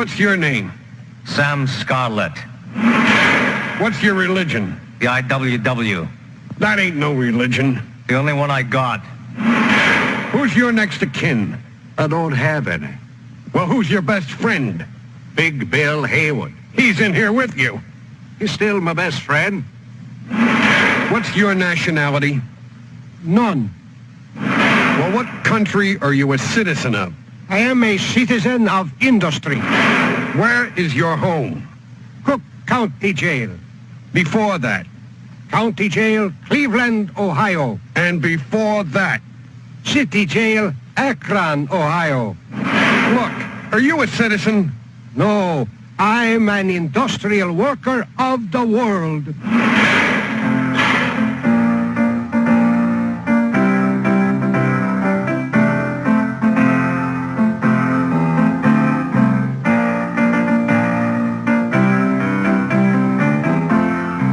What's your name? Sam Scarlett. What's your religion? The IWW. That ain't no religion. The only one I got. Who's your next of kin? I don't have any. Well, who's your best friend? Big Bill Haywood. He's in here with you. He's still my best friend. What's your nationality? None. Well, what country are you a citizen of? I am a citizen of industry. Where is your home? Cook County Jail. Before that? County Jail, Cleveland, Ohio. And before that? City Jail, Akron, Ohio. Look, are you a citizen? No, I'm an industrial worker of the world.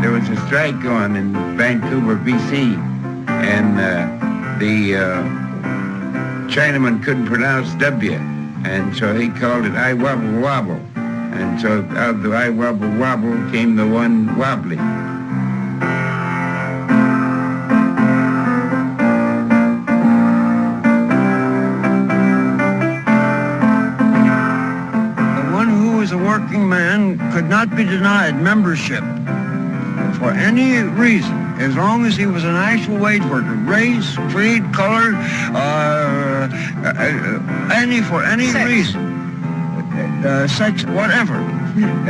There was a strike going in Vancouver, BC, and the Chinaman couldn't pronounce W, and so he called it I wobble wobble. And so out of the I wobble wobble came the one wobbly. The one who was a working man could not be denied membership for any reason, as long as he was an actual wage worker, race, creed, color, for any sex. Reason, sex, whatever.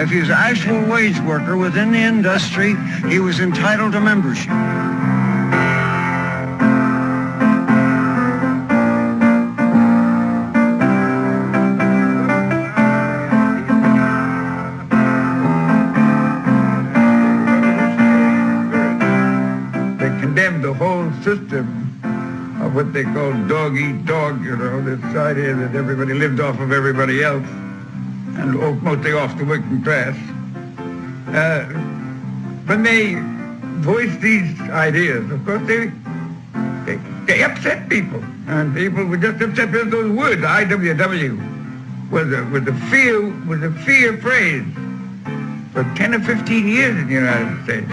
If he was an actual wage worker within the industry, he was entitled to membership. The whole system of what they call dog eat dog, you know, this idea that everybody lived off of everybody else, and mostly off the working class. When they voiced these ideas, of course, they upset people, and people were just upset with those words. IWW was a fear phrase for 10 or 15 years in the United States.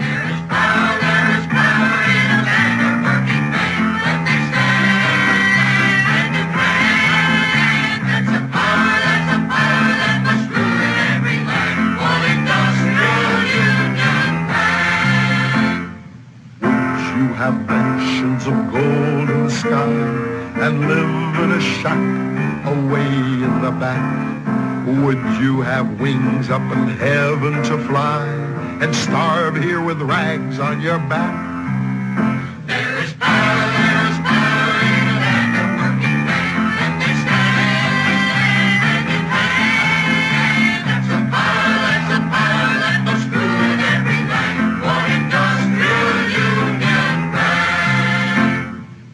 Have mansions of gold in the sky and live in a shack away in the back? Would you have wings up in heaven to fly and starve here with rags on your back? There is power in the land of working men when they stand hand in hand. That's a power that goes through in every land for industrial union.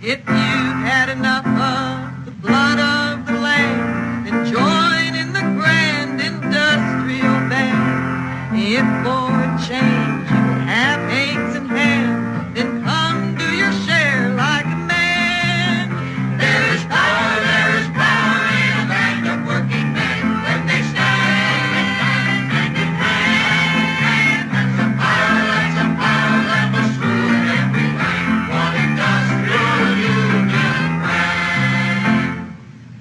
If you've had enough of the blood of the land, then join in the grand industrial band. If for a change you have eggs and ham, then come do your share like a man. There is power in a land of working men when they stand hand in hand. That's a power that was through in every land for industrial union brand.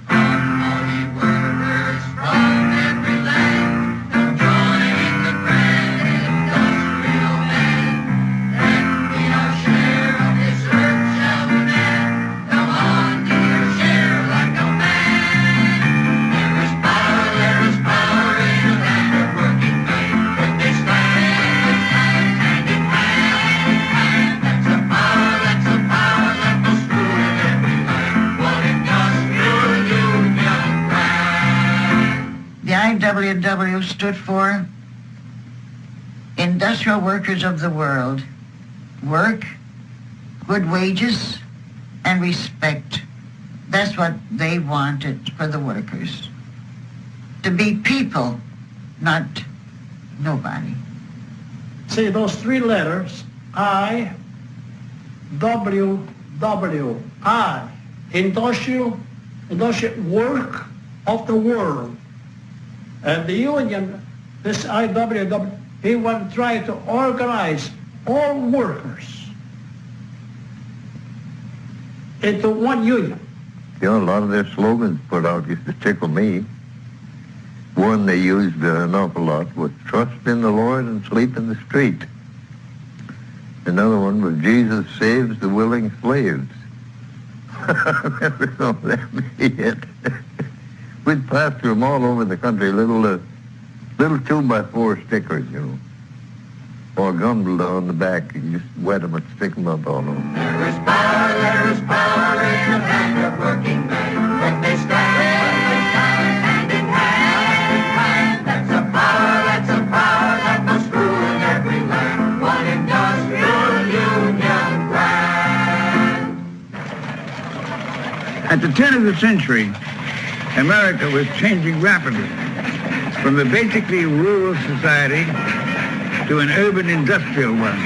Come all ye workers from every land, come join in the grand industrial band. Let be our share of this earth shall we man. Come on, do your share like a man. There is power in a land of working men when they stand hand in hand. That's a power that was through in every land for industrial union brand. The IWW stood for Industrial Workers of the World. Work, good wages, and respect. That's what they wanted for the workers. To be people, not nobody. See those three letters, I, W, W, I, industrial work of the world. And the union, this IWW, he would try to organize all workers into one union. You know, a lot of their slogans put out used to tickle me. One they used an awful lot was trust in the Lord and sleep in the street. Another one was Jesus saves the willing slaves. I remember some of them yet. We'd plaster them all over the country, little 2x4 stickers, you know, or gummed on the back. You just wet them and stick them up all over. There is power in the hand of working men when they stand hand in hand. That's a power that must rule in every land. One industrial union plan. At the turn of the century, America was changing rapidly from a basically rural society to an urban industrial one.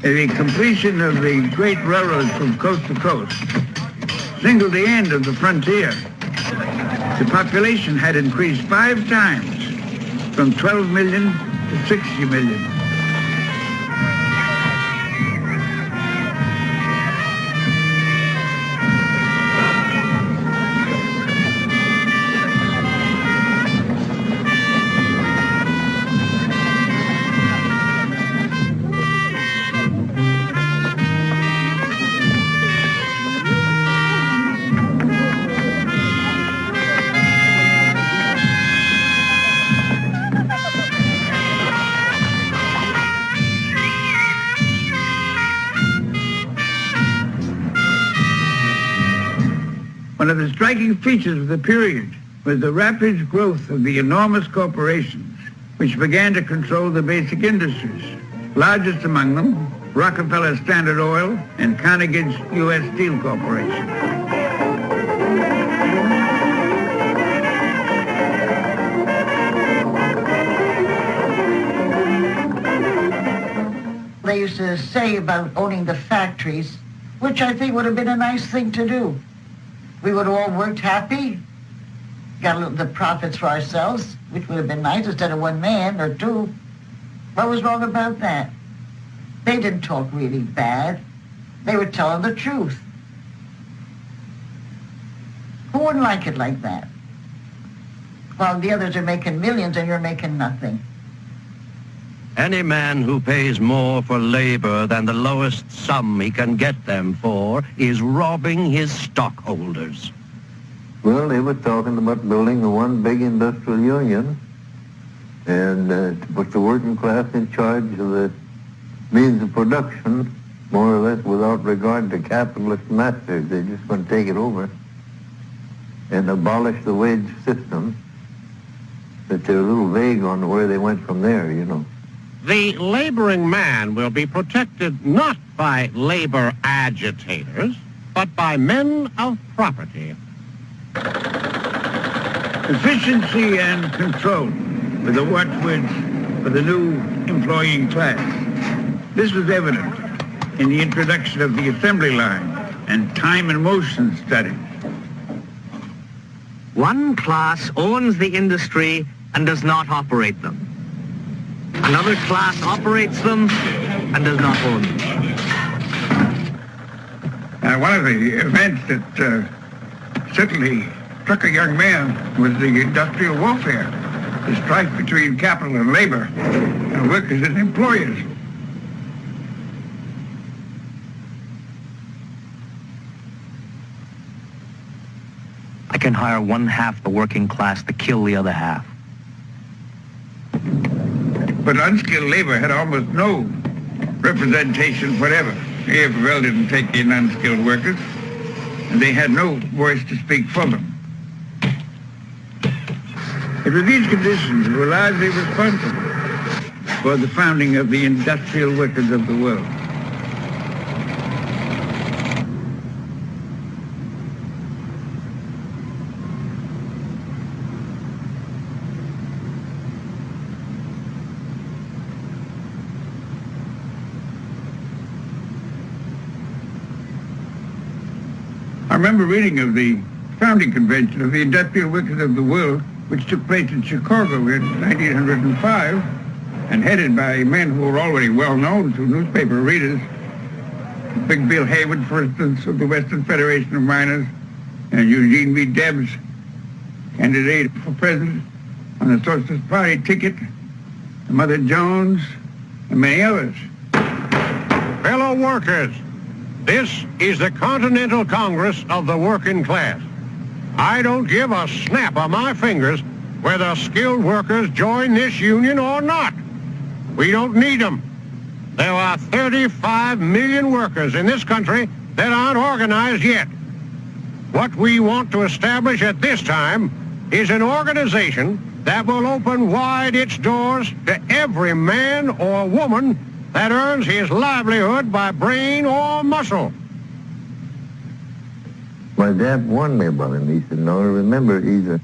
The completion of the great railroads from coast to coast signaled the end of the frontier. The population had increased 5 times, from 12 million to 60 million. One of the striking features of the period was the rapid growth of the enormous corporations which began to control the basic industries. Largest among them, Rockefeller Standard Oil and Carnegie's U.S. Steel Corporation. They used to say about owning the factories, which I think would have been a nice thing to do. We would have all worked happy, got the profits for ourselves, which would have been nice instead of one man or two. What was wrong about that? They didn't talk really bad. They were telling the truth. Who wouldn't like it like that? While the others are making millions and you're making nothing. Any man who pays more for labor than the lowest sum he can get them for is robbing his stockholders. Well, they were talking about building the one big industrial union and to put the working class in charge of the means of production, more or less without regard to capitalist masters. They're just going to take it over and abolish the wage system. But they're a little vague on where they went from there, you know. The laboring man will be protected not by labor agitators, but by men of property. Efficiency and control were the watchwords for the new employing class. This was evident in the introduction of the assembly line and time and motion studies. One class owns the industry and does not operate them. Another class operates them and does not own them. One of the events that certainly struck a young man was the industrial warfare, the strife between capital and labor, and workers and employers. I can hire one half the working class to kill the other half. But unskilled labor had almost no representation whatever. AFL didn't take in unskilled workers, and they had no voice to speak for them. It was these conditions that were largely responsible for the founding of the industrial workers of the world. I remember reading of the founding convention of the industrial workers of the world which took place in Chicago in 1905, and headed by men who were already well known to newspaper readers. Big Bill Haywood, for instance, of the Western Federation of Miners, and Eugene V. Debs, candidate for president on the Socialist Party ticket, Mother Jones, and many others. Fellow workers, this is the Continental Congress of the working class. I don't give a snap of my fingers whether skilled workers join this union or not. We don't need them. There are 35 million workers in this country that aren't organized yet. What we want to establish at this time is an organization that will open wide its doors to every man or woman that earns his livelihood by brain or muscle. My dad warned me about him. He said, no, remember, he's a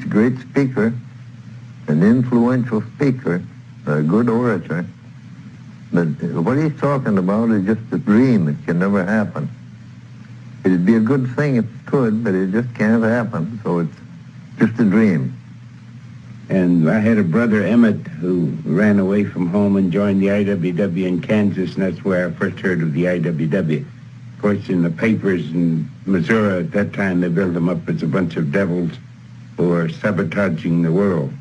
great speaker, an influential speaker, a good orator. But what he's talking about is just a dream. It can never happen. It'd be a good thing if it could, but it just can't happen. So it's just a dream. And I had a brother, Emmett, who ran away from home and joined the IWW in Kansas, and that's where I first heard of the IWW. Of course, in the papers in Missouri at that time, they built them up as a bunch of devils who were sabotaging the world.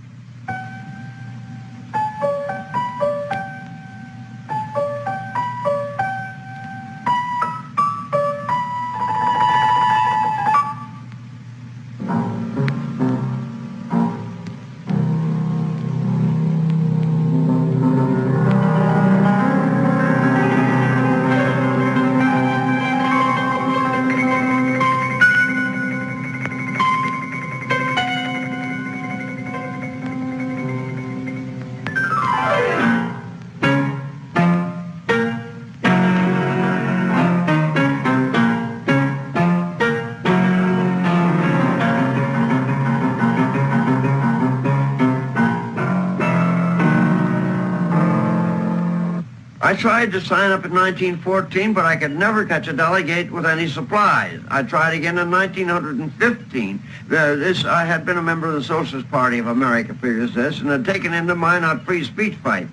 I tried to sign up in 1914, but I could never catch a delegate with any supplies. I tried again in 1915. I had been a member of the Socialist Party of America previous to this, and had taken into mind our free speech fight.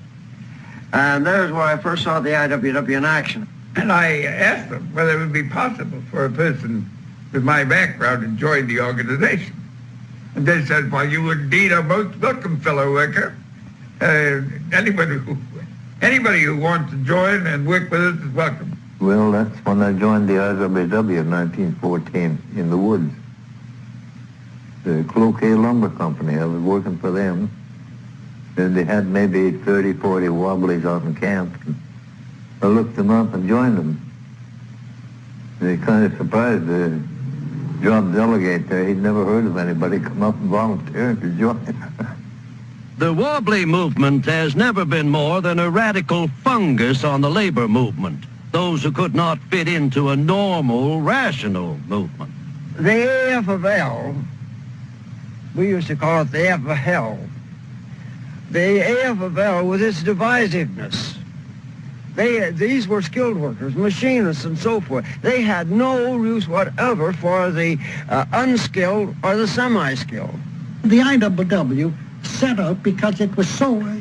And there's where I first saw the IWW in action. And I asked them whether it would be possible for a person with my background to join the organization. And they said, well, you indeed are most welcome, fellow worker. Anybody who wants to join and work with us is welcome. Well, that's when I joined the IWW in 1914 in the woods. The Cloquet Lumber Company, I was working for them. And they had maybe 30, 40 Wobblies out in camp. And I looked them up and joined them. They kind of surprised the job delegate there. He'd never heard of anybody come up and volunteer to join. The Wobbly movement has never been more than a radical fungus on the labor movement, those who could not fit into a normal, rational movement. The AF of L, we used to call it the F of hell. The AF of L, with its divisiveness, these were skilled workers, machinists and so forth. They had no use whatever for the unskilled or the semi-skilled. The IWW set out because it was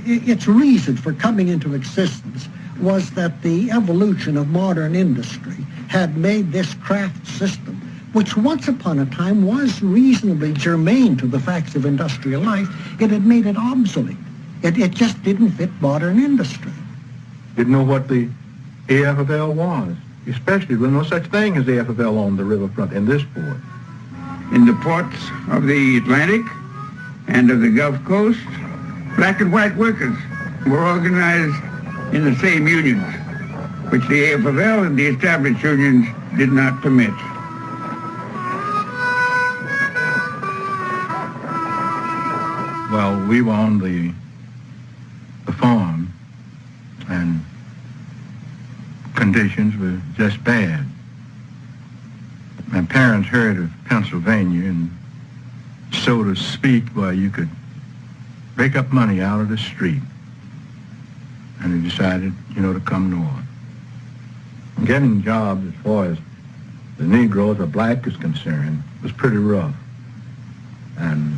its reason for coming into existence was that the evolution of modern industry had made this craft system, which once upon a time was reasonably germane to the facts of industrial life, it had made it obsolete. It just didn't fit modern industry. Didn't know what the AFL was, especially when no such thing as AFL on the riverfront in this port. In the ports of the Atlantic and of the Gulf Coast, black and white workers were organized in the same unions, which the AFL and the established unions did not permit. Well, we were on the farm, and conditions were just bad. My parents heard of Pennsylvania, and so to speak, well, you could rake up money out of the street. And they decided, to come north. Getting jobs as far as the Negroes or black is concerned was pretty rough. And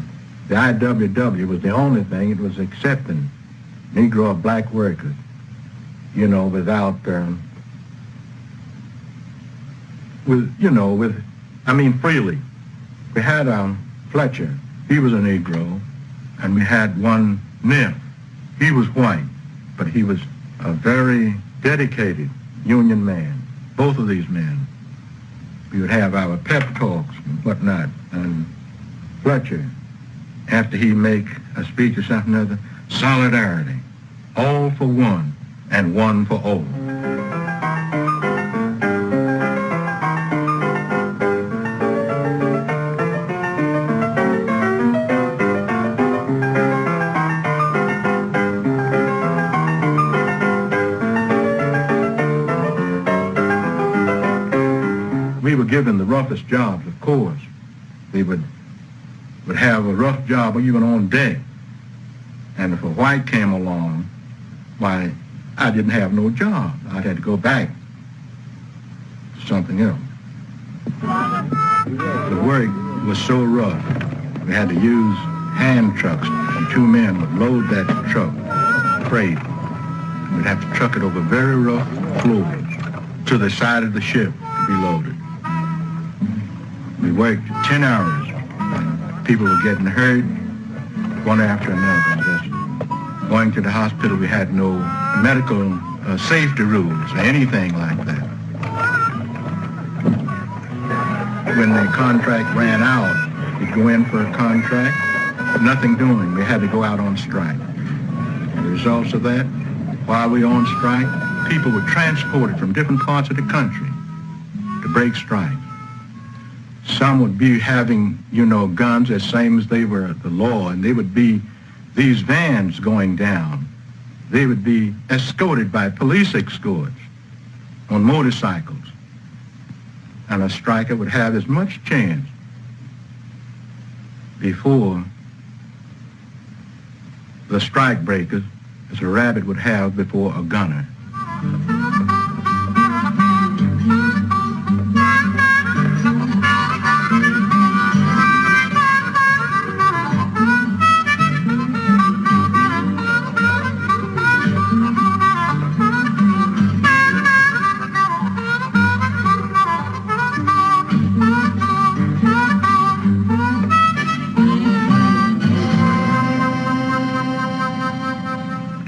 the IWW was the only thing it was accepting Negro or black workers, you know, without, freely. We had Fletcher, he was a Negro, and we had one Neff. He was white, but he was a very dedicated Union man, both of these men. We would have our pep talks and whatnot, and Fletcher, after he make a speech or something or other, solidarity, all for one and one for all. We were given the roughest jobs, of course. We would have a rough job even on deck. And if a white came along, why, I didn't have no job. I had to go back to something else. The work was so rough, we had to use hand trucks, and two men would load that truck, freight. We'd have to truck it over very rough floors to the side of the ship to be loaded. We worked 10 hours. People were getting hurt, one after another. Just going to the hospital, we had no medical safety rules or anything like that. When the contract ran out, we'd go in for a contract, nothing doing. We had to go out on strike. The results of that, while we were on strike, people were transported from different parts of the country to break strike. Some would be having, guns as same as they were the law, and they would be these vans going down. They would be escorted by police escorts on motorcycles. And a striker would have as much chance before the strike breakers as a rabbit would have before a gunner.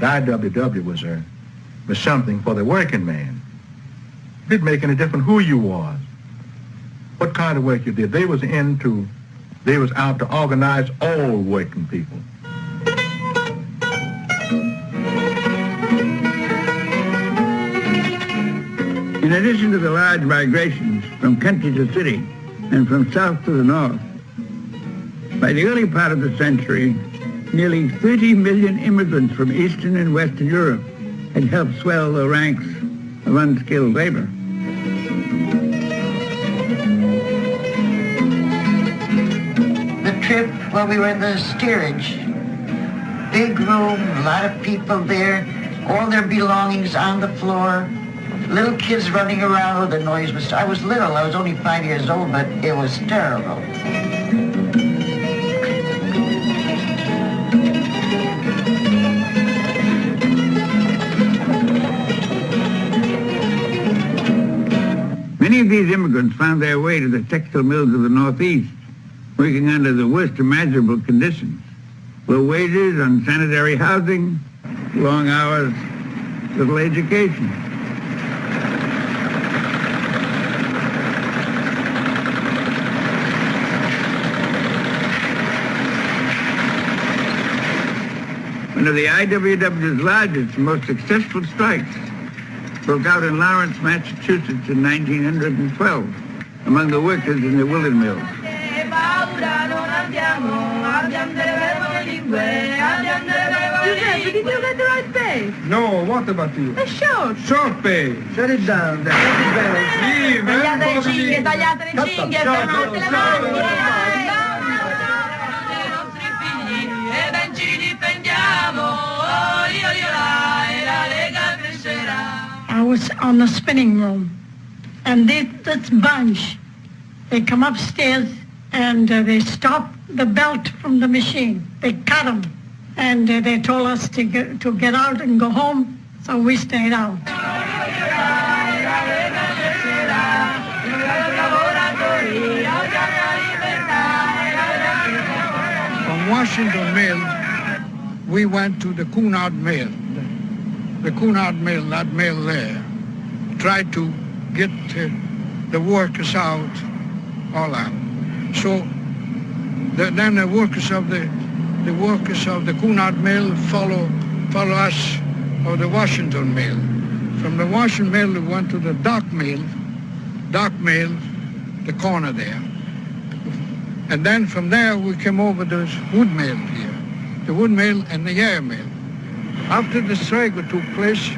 IWW was something for the working man. It didn't make any difference who you was, what kind of work you did. They was out to organize all working people. In addition to the large migrations from country to city and from south to the north, by the early part of the century, nearly 30 million immigrants from Eastern and Western Europe had helped swell the ranks of unskilled labor. The trip while we were in the steerage, big room, a lot of people there, all their belongings on the floor, little kids running around. Oh, the noise was, I was little, I was only 5 years old, but it was terrible. Many of these immigrants found their way to the textile mills of the Northeast, working under the worst imaginable conditions. Low wages, unsanitary housing, long hours, little education. One of the IWW's largest and most successful strikes broke out in Lawrence, Massachusetts in 1912 among the workers in the woolen mills. Giuseppe, did you get the right page? No, what about you? È short. Short page. Shut it down. Sì, Tagliate le cinghie, tagliate le cinghie, fermate le mani. I nostri figli e ben ci difendiamo. La Lega crescerà. I was on the spinning room, and this bunch, they come upstairs and they stopped the belt from the machine. They cut them, and they told us to get out and go home, so we stayed out. From Washington Mill, we went to the Cunard Mill. The Cunard Mill, that mill there, tried to get the workers out, all out. So then the workers of the Cunard Mill follow us of the Washington Mill. From the Washington Mill, we went to the Dock Mill, the corner there. And then from there, we came over to this wood mill here, the wood mill and the air mill. After the strike took place,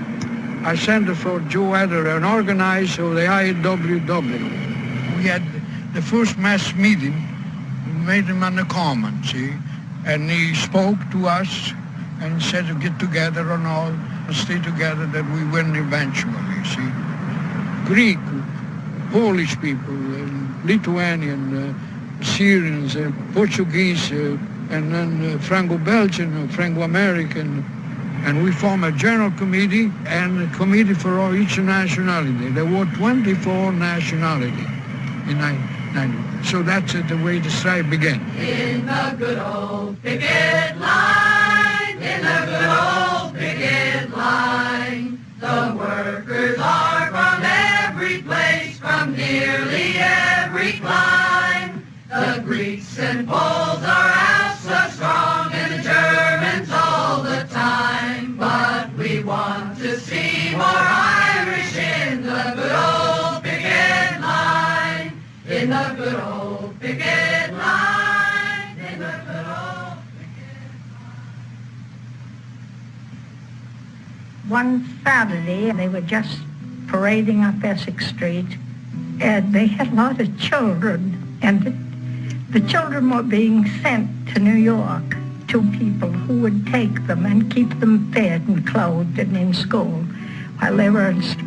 I sent for Joe Eder and organized of the IWW. We had the first mass meeting, we made him on the common, see, and he spoke to us and said to get together and all, and stay together that we win eventually, see. Greek, Polish people, Lithuanian, Syrians, Portuguese, and then Franco-Belgian, Franco-American, and we formed a general committee and a committee for each nationality. There were 24 nationalities in 1990. So that's the way the strike began. In the good old picket line, in the good old picket line, the workers are from every place, from nearly every clime. The Greeks and Poles are out so strong, and the Germans all the time. But we want to see more Irish in the good old picket line. In the good old picket line. In the good old picket line. One Saturday, they were just parading up Essex Street, and they had a lot of children, and the children were being sent to New York to people who would take them and keep them fed and clothed and in school while they were in strike.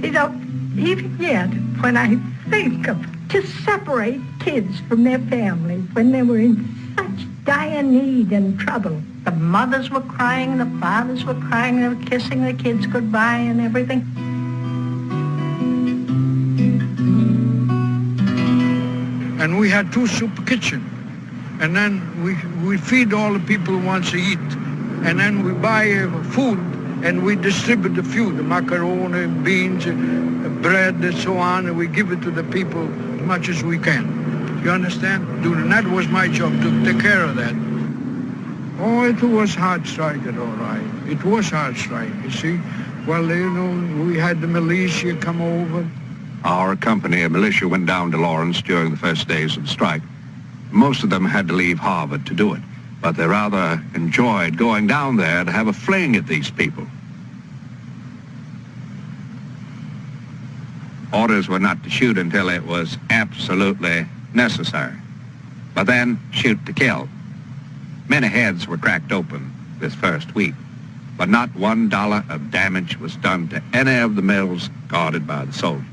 You know, even yet, when I think of to separate kids from their families when they were in such dire need and trouble. The mothers were crying, the fathers were crying, they were kissing their kids goodbye and everything. And we had 2 soup kitchens. And then we feed all the people who want to eat. And then we buy food and we distribute the food, the macaroni, beans, bread, and so on, and we give it to the people as much as we can. You understand? And that was my job, to take care of that. Oh, it was hard strike, all right. It was hard strike, you see. Well, you know, we had the militia come over. Our company of militia went down to Lawrence during the first days of the strike. Most of them had to leave Harvard to do it, but they rather enjoyed going down there to have a fling at these people. Orders were not to shoot until it was absolutely necessary, but then shoot to kill. Many heads were cracked open this first week, but not $1 of damage was done to any of the mills guarded by the soldiers.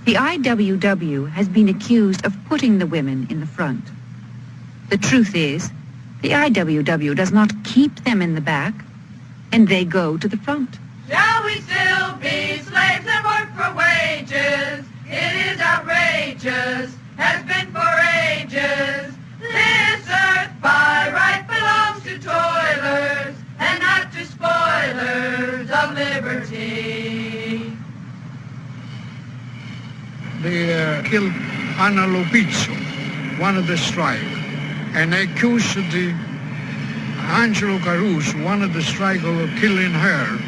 The IWW has been accused of putting the women in the front. The truth is, the IWW does not keep them in the back, and they go to the front. Shall we still be slaves and work for wages? It is outrageous, has been for ages. This earth by right belongs to toilers, and not to spoilers of liberty. They killed Anna Lopizzo, one of the strike, and they accused the Angelo Caruso, one of the strike, of killing her.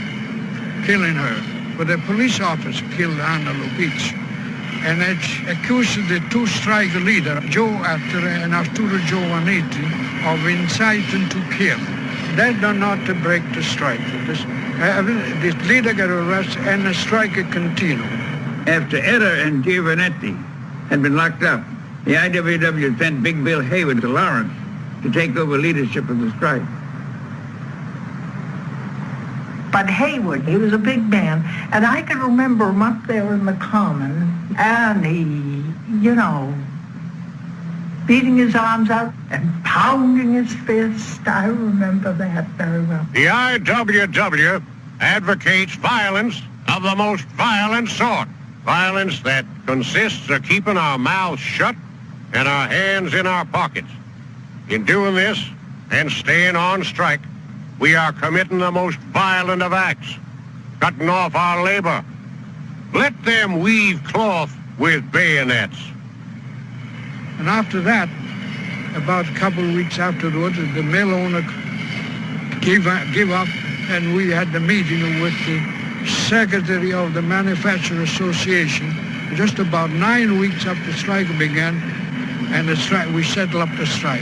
But the police officer killed Anna Lopizzo, and they accused the 2 strike leaders, Joe Eder and Arturo Giovannitti, of inciting to kill. They did not break the strike. The leader got arrested and the strike continued. After Eder and Giovannitti had been locked up, the IWW sent Big Bill Haywood to Lawrence to take over leadership of the strike. But Hayward, he was a big man, and I can remember him up there in the Common, and he, you know, beating his arms out and pounding his fist. I remember that very well. The IWW advocates violence of the most violent sort. Violence that consists of keeping our mouths shut and our hands in our pockets. In doing this and staying on strike, we are committing the most violent of acts, cutting off our labor. Let them weave cloth with bayonets. And after that, about a couple of weeks afterwards, the mill owner gave up, and we had the meeting with the secretary of the Manufacturer Association. Just about 9 weeks after the strike began, and we settled up the strike.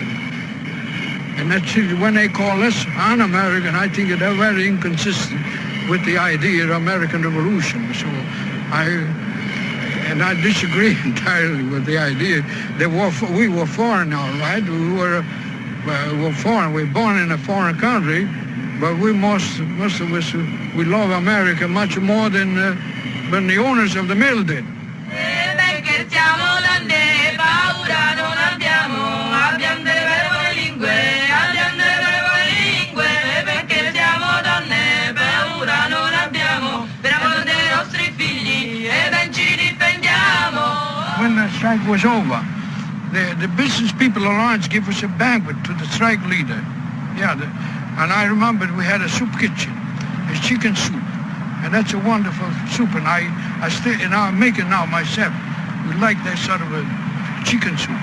And that's when they call us un-American, I think they're very inconsistent with the idea of American Revolution. So I disagree entirely with the idea that we were foreign, all right. We were foreign. We were born in a foreign country, but most of us, we love America much more than the owners of the mill did. When the strike was over, the business people alliance gave us a banquet to the strike leader. Yeah, and I remembered we had a soup kitchen, a chicken soup, and that's a wonderful soup. And I'm making now myself. We like that sort of a chicken soup.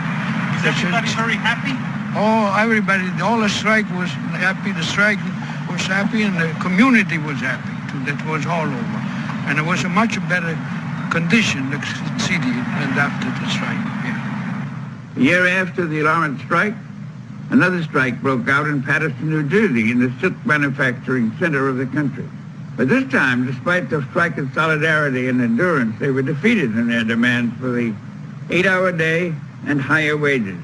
Is everybody very happy? Oh, everybody, all the strike was happy. The strike was happy, and the community was happy too. That was all over, and it was a much better condition, the city, and after the strike. Yeah. A year after the Lawrence strike, another strike broke out in Paterson, New Jersey, in the silk manufacturing center of the country. But this time, despite the strike's solidarity and endurance, they were defeated in their demands for the 8-hour day and higher wages.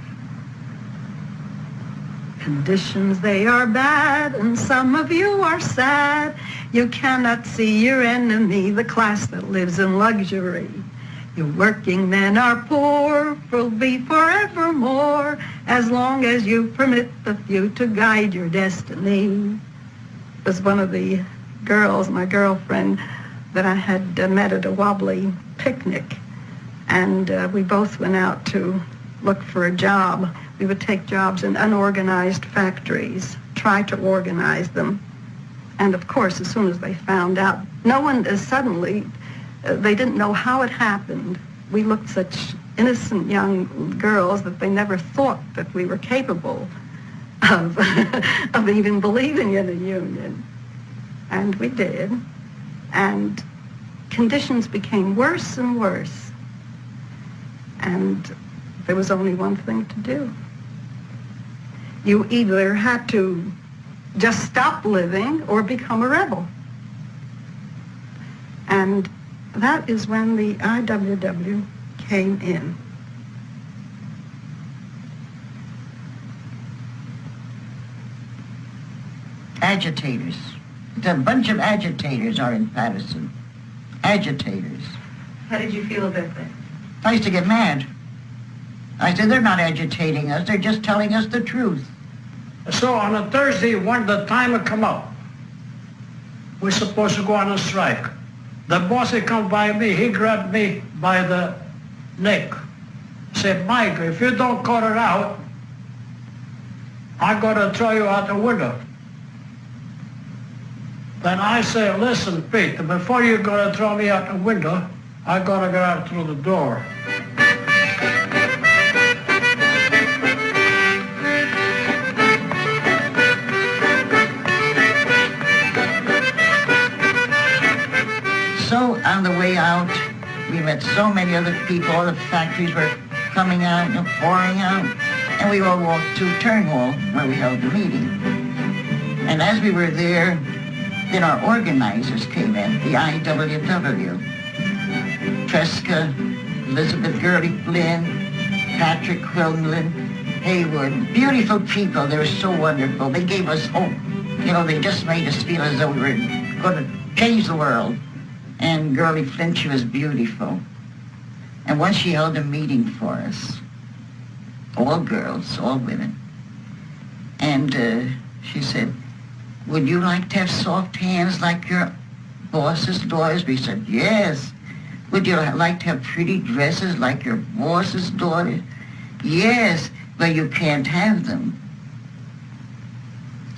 Conditions, they are bad, and some of you are sad. You cannot see your enemy, the class that lives in luxury. Your working men are poor, will be forevermore, as long as you permit the few to guide your destiny. It was one of the girls, my girlfriend, that I had met at a Wobbly picnic, and we both went out to look for a job. We would take jobs in unorganized factories, try to organize them. And of course, as soon as they found out, no one suddenly, they didn't know how it happened. We looked such innocent young girls that they never thought that we were capable of, of even believing in a union. And we did. And conditions became worse and worse. And there was only one thing to do. You either had to just stop living or become a rebel. And that is when the IWW came in. Agitators. A bunch of agitators are in Paterson. Agitators. How did you feel about that? I used to get mad. I said, they're not agitating us, they're just telling us the truth. So on a Thursday, when the time had come up, we're supposed to go on a strike. The boss had come by me, he grabbed me by the neck. Said, Mike, if you don't cut it out, I'm gonna throw you out the window. Then I say, listen, Pete, before you're gonna throw me out the window, I gotta get out through the door. So on the way out, we met so many other people. All the factories were coming out and pouring out. And we all walked to Turnhall, where we held the meeting. And as we were there, then our organizers came in, the IWW. Tresca, Elizabeth Gurley Flynn, Patrick Quinlan, Haywood. Beautiful people. They were so wonderful. They gave us hope. You know, they just made us feel as though we were going to change the world. And Girlie Flint, she was beautiful. And once she held a meeting for us, all girls, all women. And she said, would you like to have soft hands like your boss's daughters? We said, yes. Would you like to have pretty dresses like your boss's daughters? Yes, but you can't have them.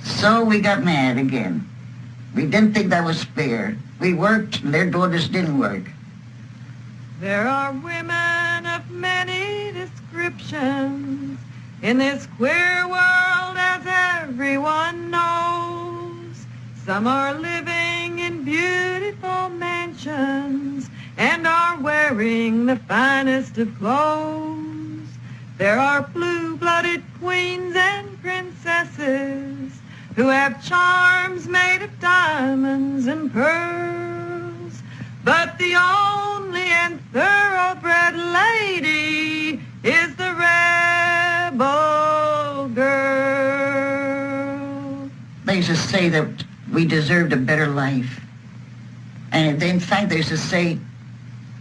So we got mad again. We didn't think that was fair. We worked, and their daughters didn't work. There are women of many descriptions in this queer world, as everyone knows. Some are living in beautiful mansions and are wearing the finest of clothes. There are blue-blooded queens and princesses who have charms made of diamonds and pearls. But the only and thoroughbred lady is the rebel girl. They used to say that we deserved a better life. And in fact, they used to say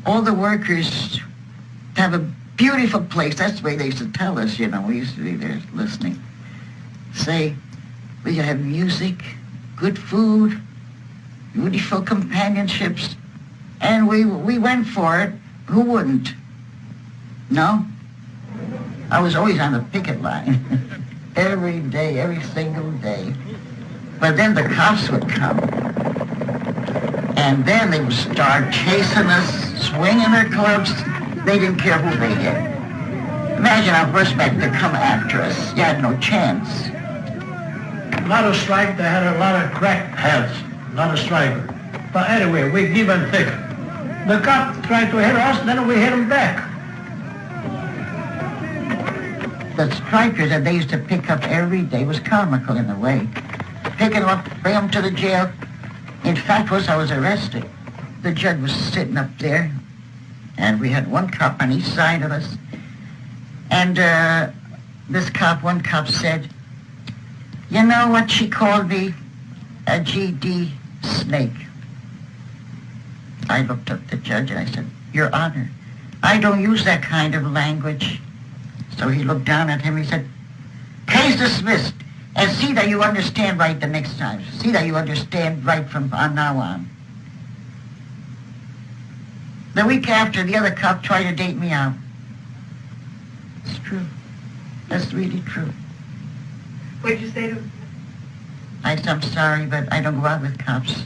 all the workers have a beautiful place. That's the way they used to tell us, you know. We used to be there listening. Say, we have music, good food, beautiful companionships. And we went for it. Who wouldn't? No? I was always on the picket line. Every day, every single day. But then the cops would come. And then they would start chasing us, swinging their clubs. They didn't care who they hit. Imagine on horseback to come after us. You had no chance. A lot of strike, they had a lot of cracked heads, a lot of strikers. But anyway, we give and take. The cop tried to hit us, then we hit him back. The strikers that they used to pick up every day was comical in a way. Picking them up, bring them to the jail. In fact, once I was arrested, the judge was sitting up there, and we had one cop on each side of us. And one cop said, you know what she called me? A GD snake. I looked up at the judge and I said, Your Honor, I don't use that kind of language. So he looked down at him and he said, case dismissed. And see that you understand right the next time. See that you understand right from now on. The week after, the other cop tried to date me out. It's true. That's really true. What'd you say to him? I said, I'm sorry, but I don't go out with cops.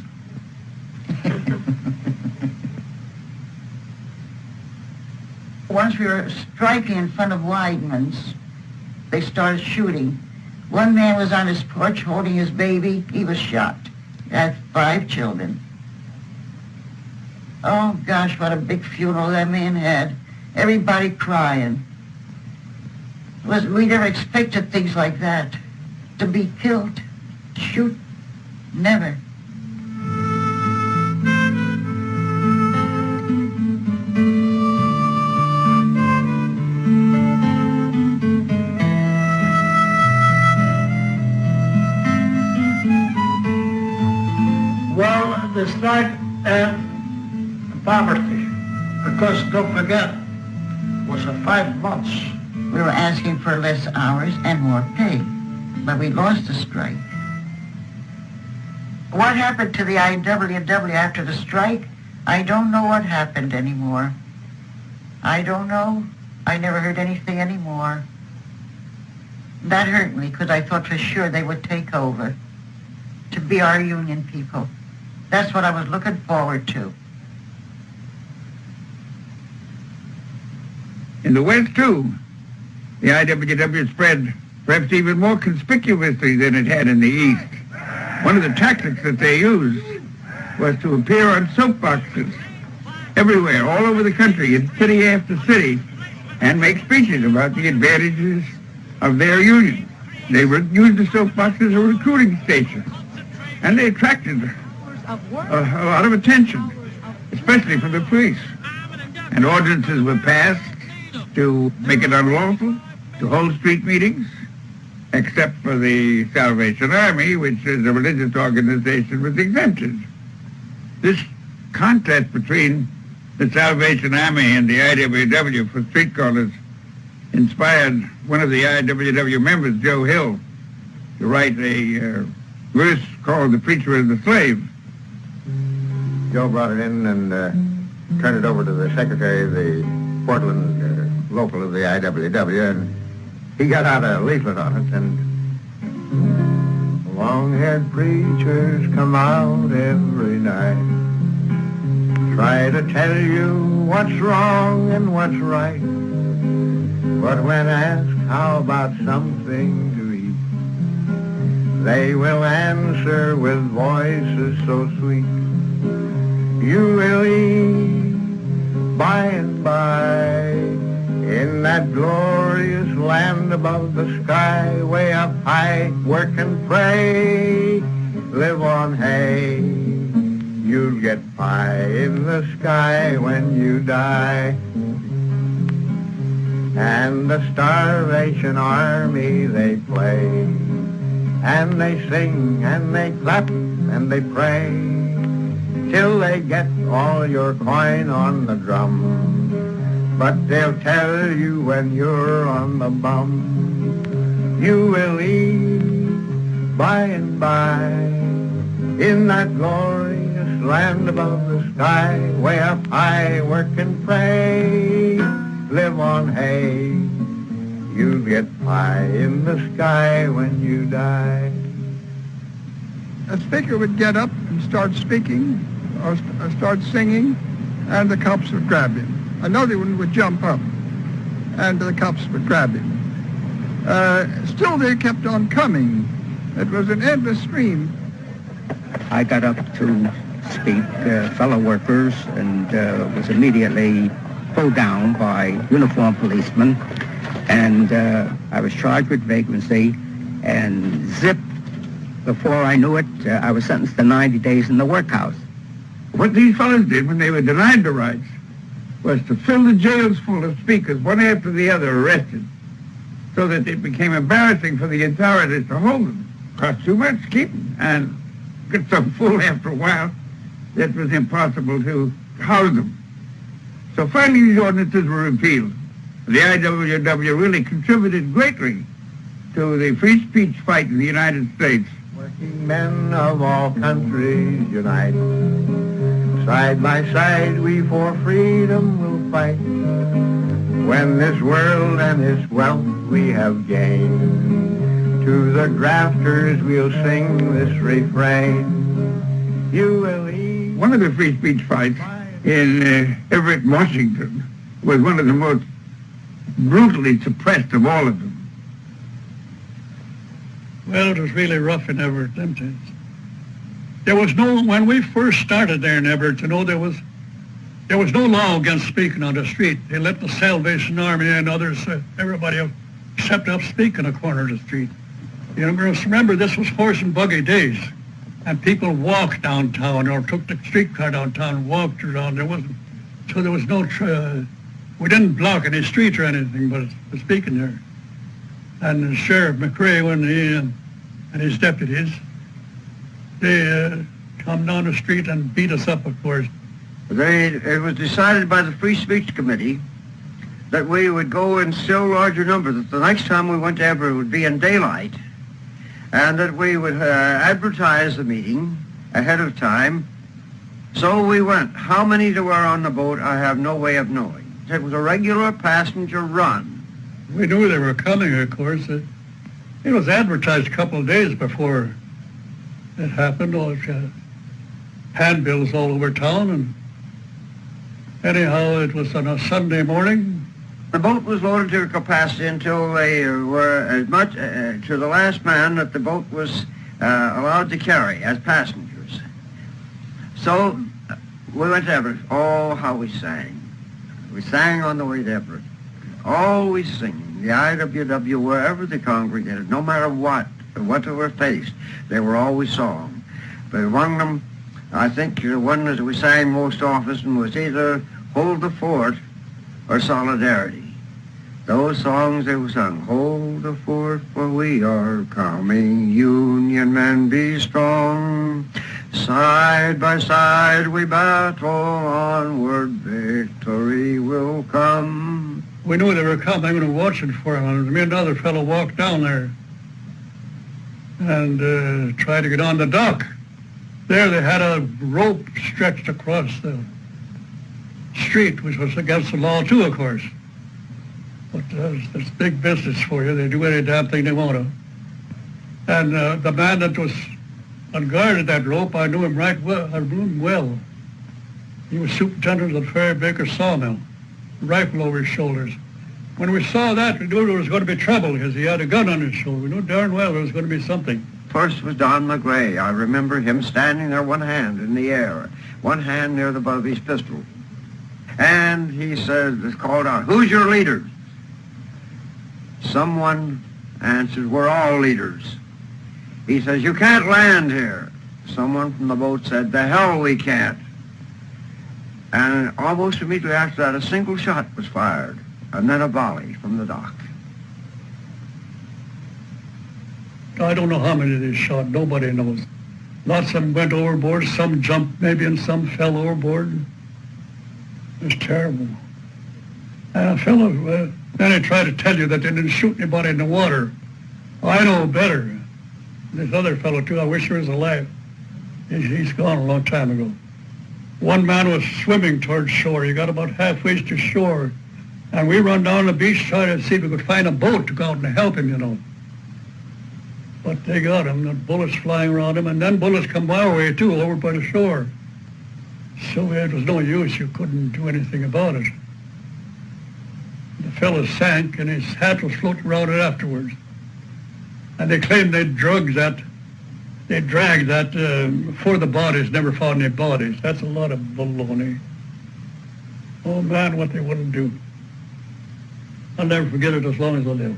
Once we were striking in front of Weidman's, they started shooting. One man was on his porch holding his baby. He was shot. He had 5 children. Oh, gosh, what a big funeral that man had. Everybody crying. We never expected things like that. To be killed, to shoot, never. Well, the strike and poverty, because don't forget, it was 5 months. We were asking for less hours and more pay, but we lost the strike. What happened to the IWW after the strike? I don't know what happened anymore. I don't know. I never heard anything anymore. That hurt me because I thought for sure they would take over to be our union people. That's what I was looking forward to. In the West, too, the IWW spread perhaps even more conspicuously than it had in the East. One of the tactics that they used was to appear on soapboxes everywhere, all over the country, in city after city, and make speeches about the advantages of their union. They used the soapboxes as a recruiting station, and they attracted a lot of attention, especially from the police. And ordinances were passed to make it unlawful to hold street meetings, except for the Salvation Army, which is a religious organization with exemptions. This contest between the Salvation Army and the IWW for street corners inspired one of the IWW members, Joe Hill, to write a verse called The Preacher and the Slave. Joe brought it in and turned it over to the secretary of the Portland local of the IWW, and he got out a leaflet on it, and long-haired preachers come out every night, try to tell you what's wrong and what's right, but when asked how about something to eat, they will answer with voices so sweet, you will eat by and by in that glorious land above the sky, way up high, work and pray, live on hay, you'll get pie in the sky when you die. And the Starvation Army they play, and they sing and they clap and they pray, till they get all your coin on the drum. But they'll tell you when you're on the bum, you will eat by and by in that glorious land above the sky, way up high, work and pray, live on hay, you'll get pie in the sky when you die. A speaker would get up and start speaking or start singing, and the cops would grab him. Another one would jump up, and the cops would grab him. Still, they kept on coming. It was an endless stream. I got up to speak fellow workers and was immediately pulled down by uniformed policemen, and I was charged with vagrancy, and zip, before I knew it, I was sentenced to 90 days in the workhouse. What these fellows did when they were denied the rights was to fill the jails full of speakers, one after the other, arrested, so that it became embarrassing for the authorities to hold them. Cost too much to keep them, and get so full after a while that it was impossible to house them. So finally these ordinances were repealed. The IWW really contributed greatly to the free speech fight in the United States. Working men of all countries unite. Side by side we for freedom will fight. When this world and its wealth we have gained, to the grafters we'll sing this refrain. You will eat. One of the free speech fights in Everett, Washington, was one of the most brutally suppressed of all of them. Well, it was really rough in Everett them days. There was no, when we first started there in Everett, you know, there was no law against speaking on the street. They let the Salvation Army and others, everybody except up speak in a corner of the street. You know, remember, this was horse and buggy days, and people walked downtown or took the streetcar downtown and walked around. There was no, we didn't block any street or anything, but speaking there. And Sheriff McRae, when he and his deputies, they come down the street and beat us up, of course. It was decided by the Free Speech Committee that we would go in still larger numbers, that the next time we went to Everett would be in daylight, and that we would advertise the meeting ahead of time. So we went. How many there were on the boat, I have no way of knowing. It was a regular passenger run. We knew they were coming, of course. It was advertised a couple of days before it happened. Handbills all over town, and anyhow, it was on a Sunday morning. The boat was loaded to capacity until they were as much to the last man that the boat was allowed to carry as passengers. So we went to Everett. Oh, how we sang. We sang on the way to Everett. Always singing. The IWW, wherever they congregated, no matter what they were faced, they were always song. But among them, I think the one that we sang most often was either Hold the Fort or Solidarity. Those songs they were sung, hold the fort for we are coming, Union men be strong. Side by side we battle, onward victory will come. We knew they were coming, we were watching for them, and me and another fellow walked down there and tried to get on the dock. There they had a rope stretched across the street, which was against the law too, of course. But it's big business for you. They do any damn thing they want to. And the man that was on guard at that rope, I knew him right well. I knew him well. He was superintendent of the Ferry Baker sawmill, rifle over his shoulders. When we saw that, we knew there was going to be trouble because he had a gun on his shoulder. We knew darn well there was going to be something. First was Don McGray. I remember him standing there, one hand in the air, one hand near the butt of his pistol. And he said, called out, "Who's your leader?" Someone answered, "We're all leaders." He says, "You can't land here." Someone from the boat said, "The hell we can't." And almost immediately after that, a single shot was fired, and then a volley from the dock. I don't know how many they shot. Nobody knows. Lots of them went overboard. Some jumped maybe, and some fell overboard. It was terrible. And a fellow, then they try to tell you that they didn't shoot anybody in the water. I know better. This other fellow, too, I wish he was alive. He's gone a long time ago. One man was swimming towards shore. He got about halfway to shore. And we run down the beach trying to see if we could find a boat to go out and help him, you know. But they got him, the bullets flying around him, and then bullets come our way, too, over by the shore. So it was no use. You couldn't do anything about it. The fellow sank, and his hat was floating around it afterwards. And they claimed they dragged that for the bodies, never found any bodies. That's a lot of baloney. Oh, man, what they wouldn't do. I'll never forget it as long as I live.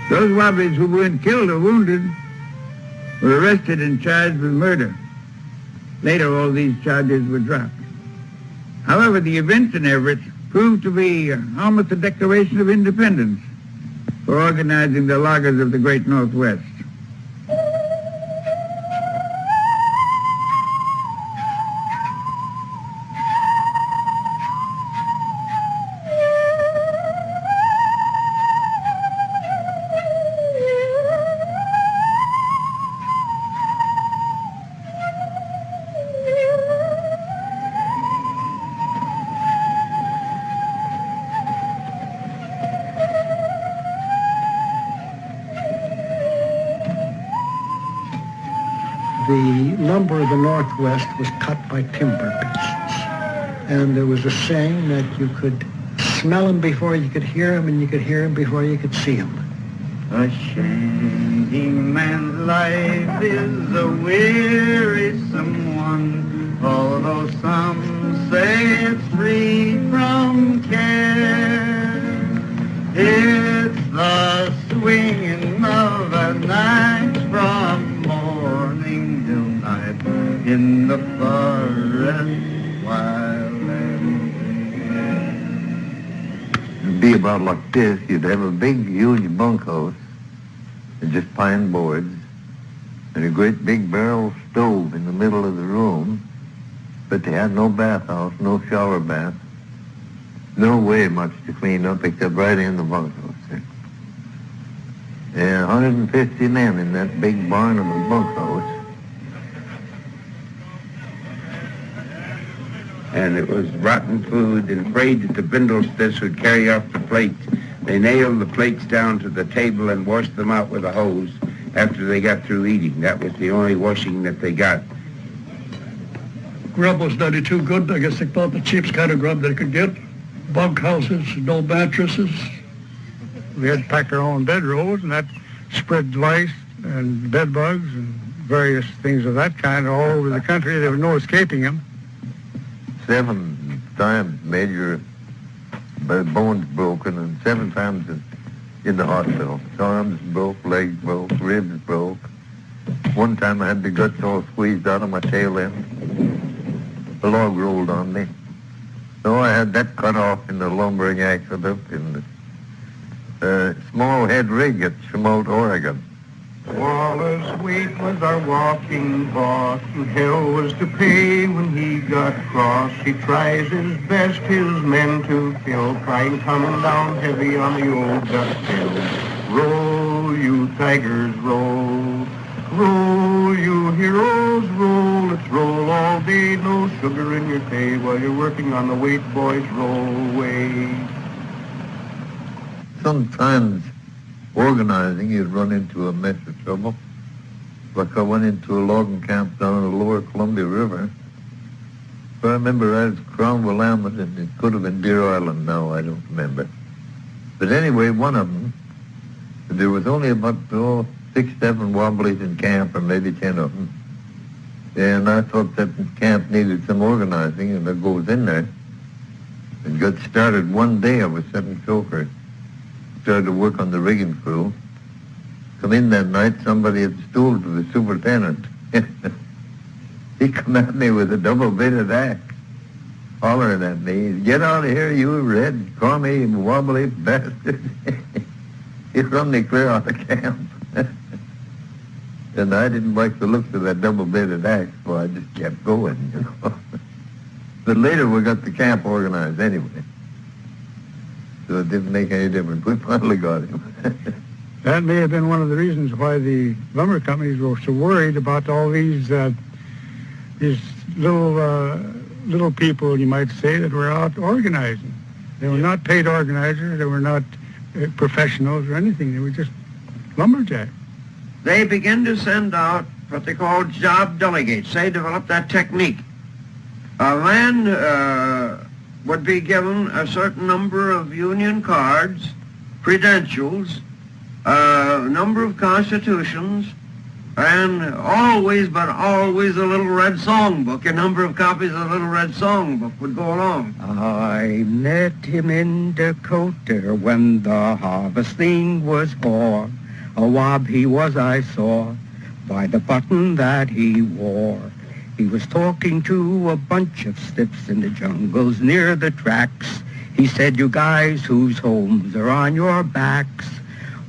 Those Wobblies who weren't killed or wounded were arrested and charged with murder. Later, all these charges were dropped. However, the events in Everett proved to be almost a declaration of independence for organizing the loggers of the Great Northwest. The lumber of the Northwest was cut by timber pieces. And there was a saying that you could smell them before you could hear them, and you could hear them before you could see them. A shanty man's life is a wearisome one, although some say it's free from care. It's the swinging of a night from morning till night in the forest wild and free. It'd be about like this. You'd have a big, huge bunkhouse and just pine boards and a great big barrel stove in the middle of the room, but they had no bathhouse, no shower bath, no way much to clean up except right in the bunkhouse there. And 150 men in that big barn of a bunkhouse. And it was rotten food, and afraid that the bindlesmiths would carry off the plates. They nailed the plates down to the table and washed them out with a hose after they got through eating. That was the only washing that they got. Grub was not too good. I guess they thought the cheapest kind of grub they could get. Bunkhouses, no mattresses. We had to pack our own bedrolls, and that spread lice and bed bugs and various things of that kind all over the country. There was no escaping them. 7 times major bones broken and 7 times in the hospital. Arms broke, legs broke, ribs broke. One time I had the guts all squeezed out of my tail end. The log rolled on me. So I had that cut off in the lumbering accident in the small head rig at Chemult, Oregon. Wallace Waite was our walking boss, and hell was to pay when he got cross. He tries his best his men to kill, crying coming down heavy on the old dust hill. Roll, you tigers, roll. Roll, you heroes, roll. Let's roll all day, no sugar in your pay, while you're working on the Waite boys' rollway. Sometimes organizing, you'd run into a mess of trouble. Like I went into a logging camp down the lower Columbia River. But I remember I was Crown Willamette, and it could have been Deer Island now, I don't remember. But anyway, one of them, there was only about 6, 7 Wobblies in camp, or maybe 10 of them. And I thought that camp needed some organizing, and I goes in there and got started one day. I was 7 chauffeurs. Started to work on the rigging crew. Come in that night, somebody had stole to the superintendent. He come at me with a double-bitted axe, hollering at me, "Get out of here, you red, commie, wobbly bastard." He run me clear out of camp. And I didn't like the looks of that double-bitted axe, so I just kept going, you know. But later we got the camp organized anyway. So it didn't make any difference. We finally got him. That may have been one of the reasons why the lumber companies were so worried about all these little people, you might say, that were out organizing. They were not paid organizers. They were not professionals or anything. They were just lumberjacks. They begin to send out what they call job delegates. They develop that technique. A man would be given a certain number of union cards, credentials, a number of constitutions, and always, but always, a little red songbook. A number of copies of the little red songbook would go along. I met him in Dakota when the harvesting was o'er. A wob he was, I saw, by the button that he wore. He was talking to a bunch of stiffs in the jungles near the tracks. He said, "You guys whose homes are on your backs,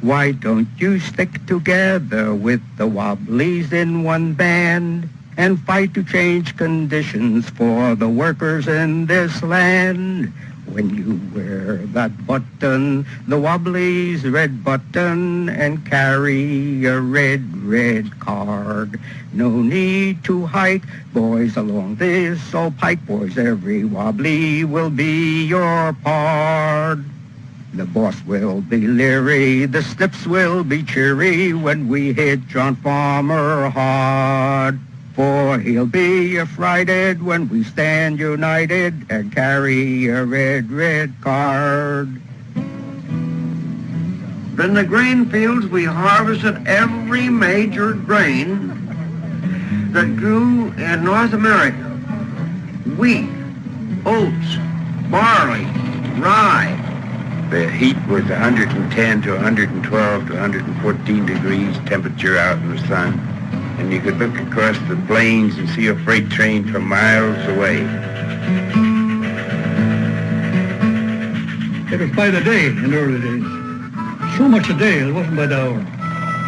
why don't you stick together with the Wobblies in one band and fight to change conditions for the workers in this land? When you wear that button, the Wobblies' red button, and carry a red card, no need to hike, boys, along this old pike, boys, every Wobbly will be your pard. The boss will be leery, the stiffs will be cheery when we hit John Farmer hard. For he'll be affrighted when we stand united and carry a red card." In the grain fields, we harvested every major grain that grew in North America. Wheat, oats, barley, rye. The heat was 110 to 112 to 114 degrees temperature out in the sun. And you could look across the plains and see a freight train from miles away. It was by the day in the early days. So much a day, it wasn't by the hour.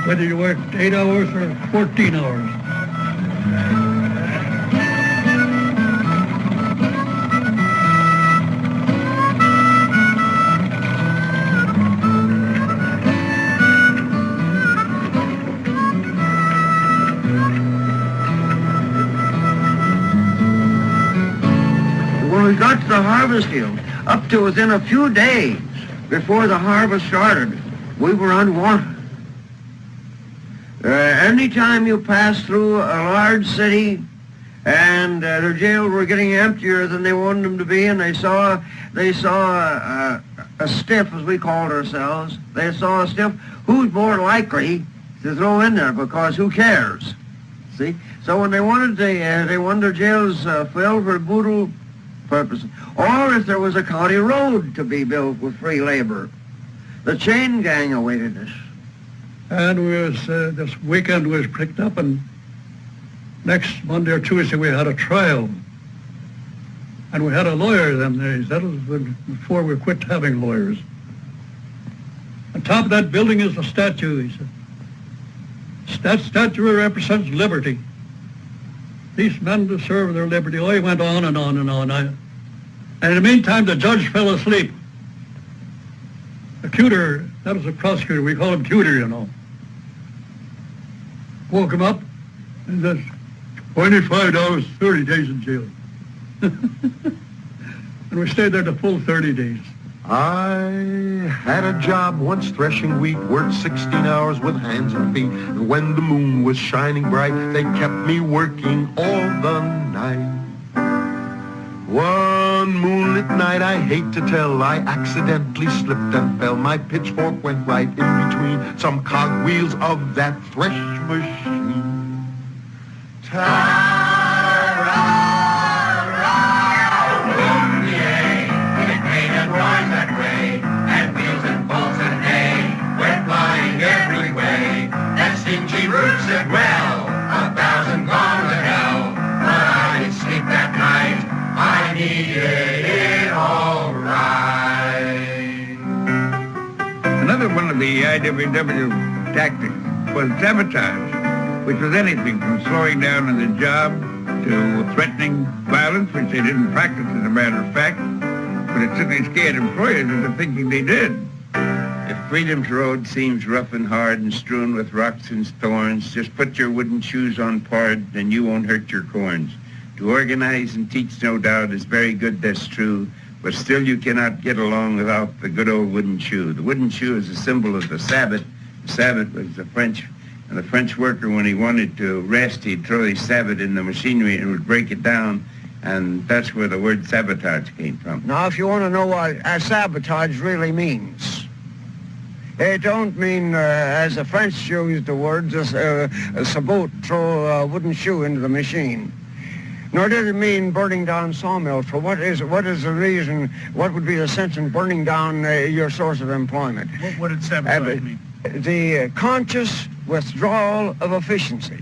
Whether you worked 8 hours or 14 hours. We got to the harvest field, up to within a few days before the harvest started, we were unwanted. Anytime you pass through a large city, and their jails were getting emptier than they wanted them to be, and they saw a stiff, as we called ourselves. They saw a stiff who's more likely to throw in there, because who cares? See? So when they wanted their jails filled for brutal purposes, or if there was a county road to be built with free labor, the chain gang awaited us. And this weekend was picked up, and next Monday or Tuesday we had a trial. And we had a lawyer them days. That was before we quit having lawyers. On top of that building is a statue, he said. That statue represents liberty. These men deserve their liberty. Oh, he went on and on and on. And in the meantime, the judge fell asleep. The cuter, that was a prosecutor, we call him cuter, you know. Woke him up, and says, $25, 30 days in jail. And we stayed there the full 30 days. I had a job once threshing wheat, worked 16 hours with hands and feet. And when the moon was shining bright, they kept me working all the night. One moonlit night, I hate to tell, I accidentally slipped and fell. My pitchfork went right in between some cogwheels of that thresh machine. Stingy roof said, well, 1,000 gone to hell, but I didn't sleep that night. I needed it all right. Another one of the IWW tactics was sabotage, which was anything from slowing down on the job to threatening violence, which they didn't practice as a matter of fact, but it certainly scared employers into thinking they did. If freedom's road seems rough and hard and strewn with rocks and thorns, just put your wooden shoes on pard, and you won't hurt your corns. To organize and teach, no doubt, is very good, that's true, but still you cannot get along without the good old wooden shoe. The wooden shoe is a symbol of the Sabbath. The Sabbath was the French, and the French worker, when he wanted to rest, he'd throw his Sabbath in the machinery and it would break it down, and that's where the word sabotage came from. Now, if you want to know what sabotage really means, it don't mean, as the French used the word, just sabot, throw a wooden shoe into the machine. Nor did it mean burning down sawmills. For what is the reason, what would be the sense in burning down your source of employment? What did sabotage mean? The conscious withdrawal of efficiency.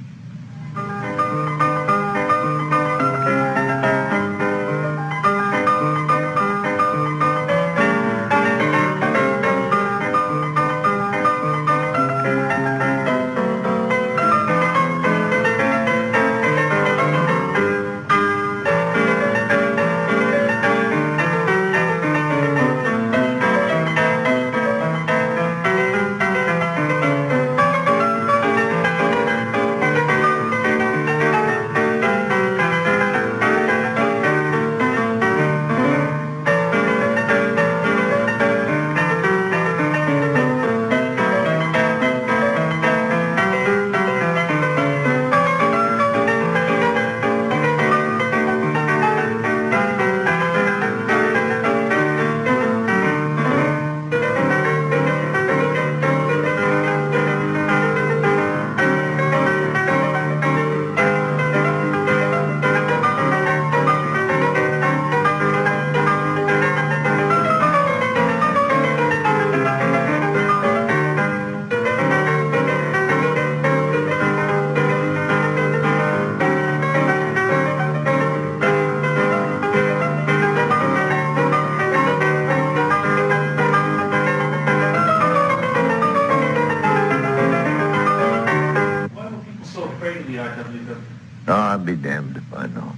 I'd be damned if I know.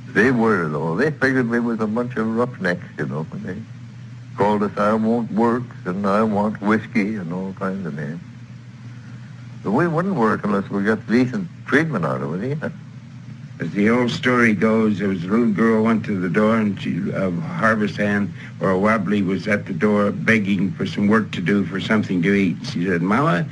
They were, though. They figured we was a bunch of roughnecks, you know, when they called us I want works and I want whiskey and all kinds of names. But we wouldn't work unless we got decent treatment out of it either. As the old story goes, there was a little girl went to the door, and a harvest hand or a wobbly was at the door begging for some work to do, for something to eat. She said, "Mama,"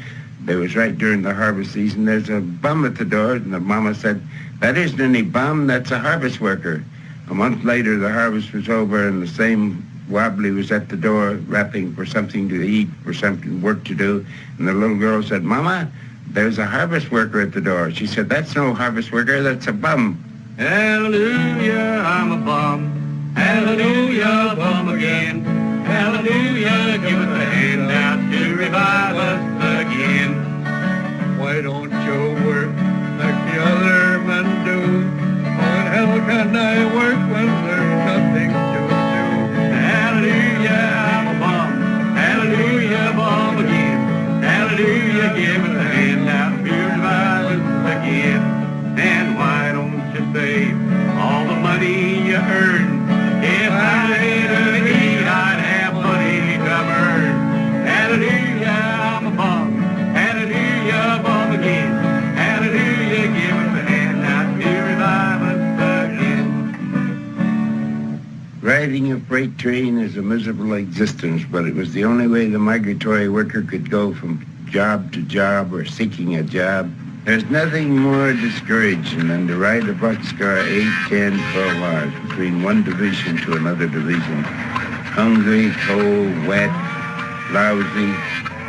it was right during the harvest season, "there's a bum at the door." And the mama said, That isn't any bum, that's a harvest worker. A month later, the harvest was over, and the same Wobbly was at the door wrapping for something to eat, for something work to do. And the little girl said, "Mama, there's a harvest worker at the door." She said, "That's no harvest worker, that's a bum." Hallelujah, I'm a bum. Hallelujah, bum again. Hallelujah, give us a hand out to revive us again. Why don't you work like the other men do? How in hell can I work when there's nothing to do? Hallelujah, I'm a bum. Hallelujah, bum again. Hallelujah, give us a hand out to revive us again. And why don't you save all the money you earn? If I had a need, I'd have money to burn. Hallelujah, I'm a bum. Hallelujah, bum again. Hallelujah, give us a hand out to revive us again. Riding a freight train is a miserable existence, but it was the only way the migratory worker could go from job to job or seeking a job. There's nothing more discouraging than to ride a boxcar 8, 10, 12 hours between one division to another division. Hungry, cold, wet, lousy,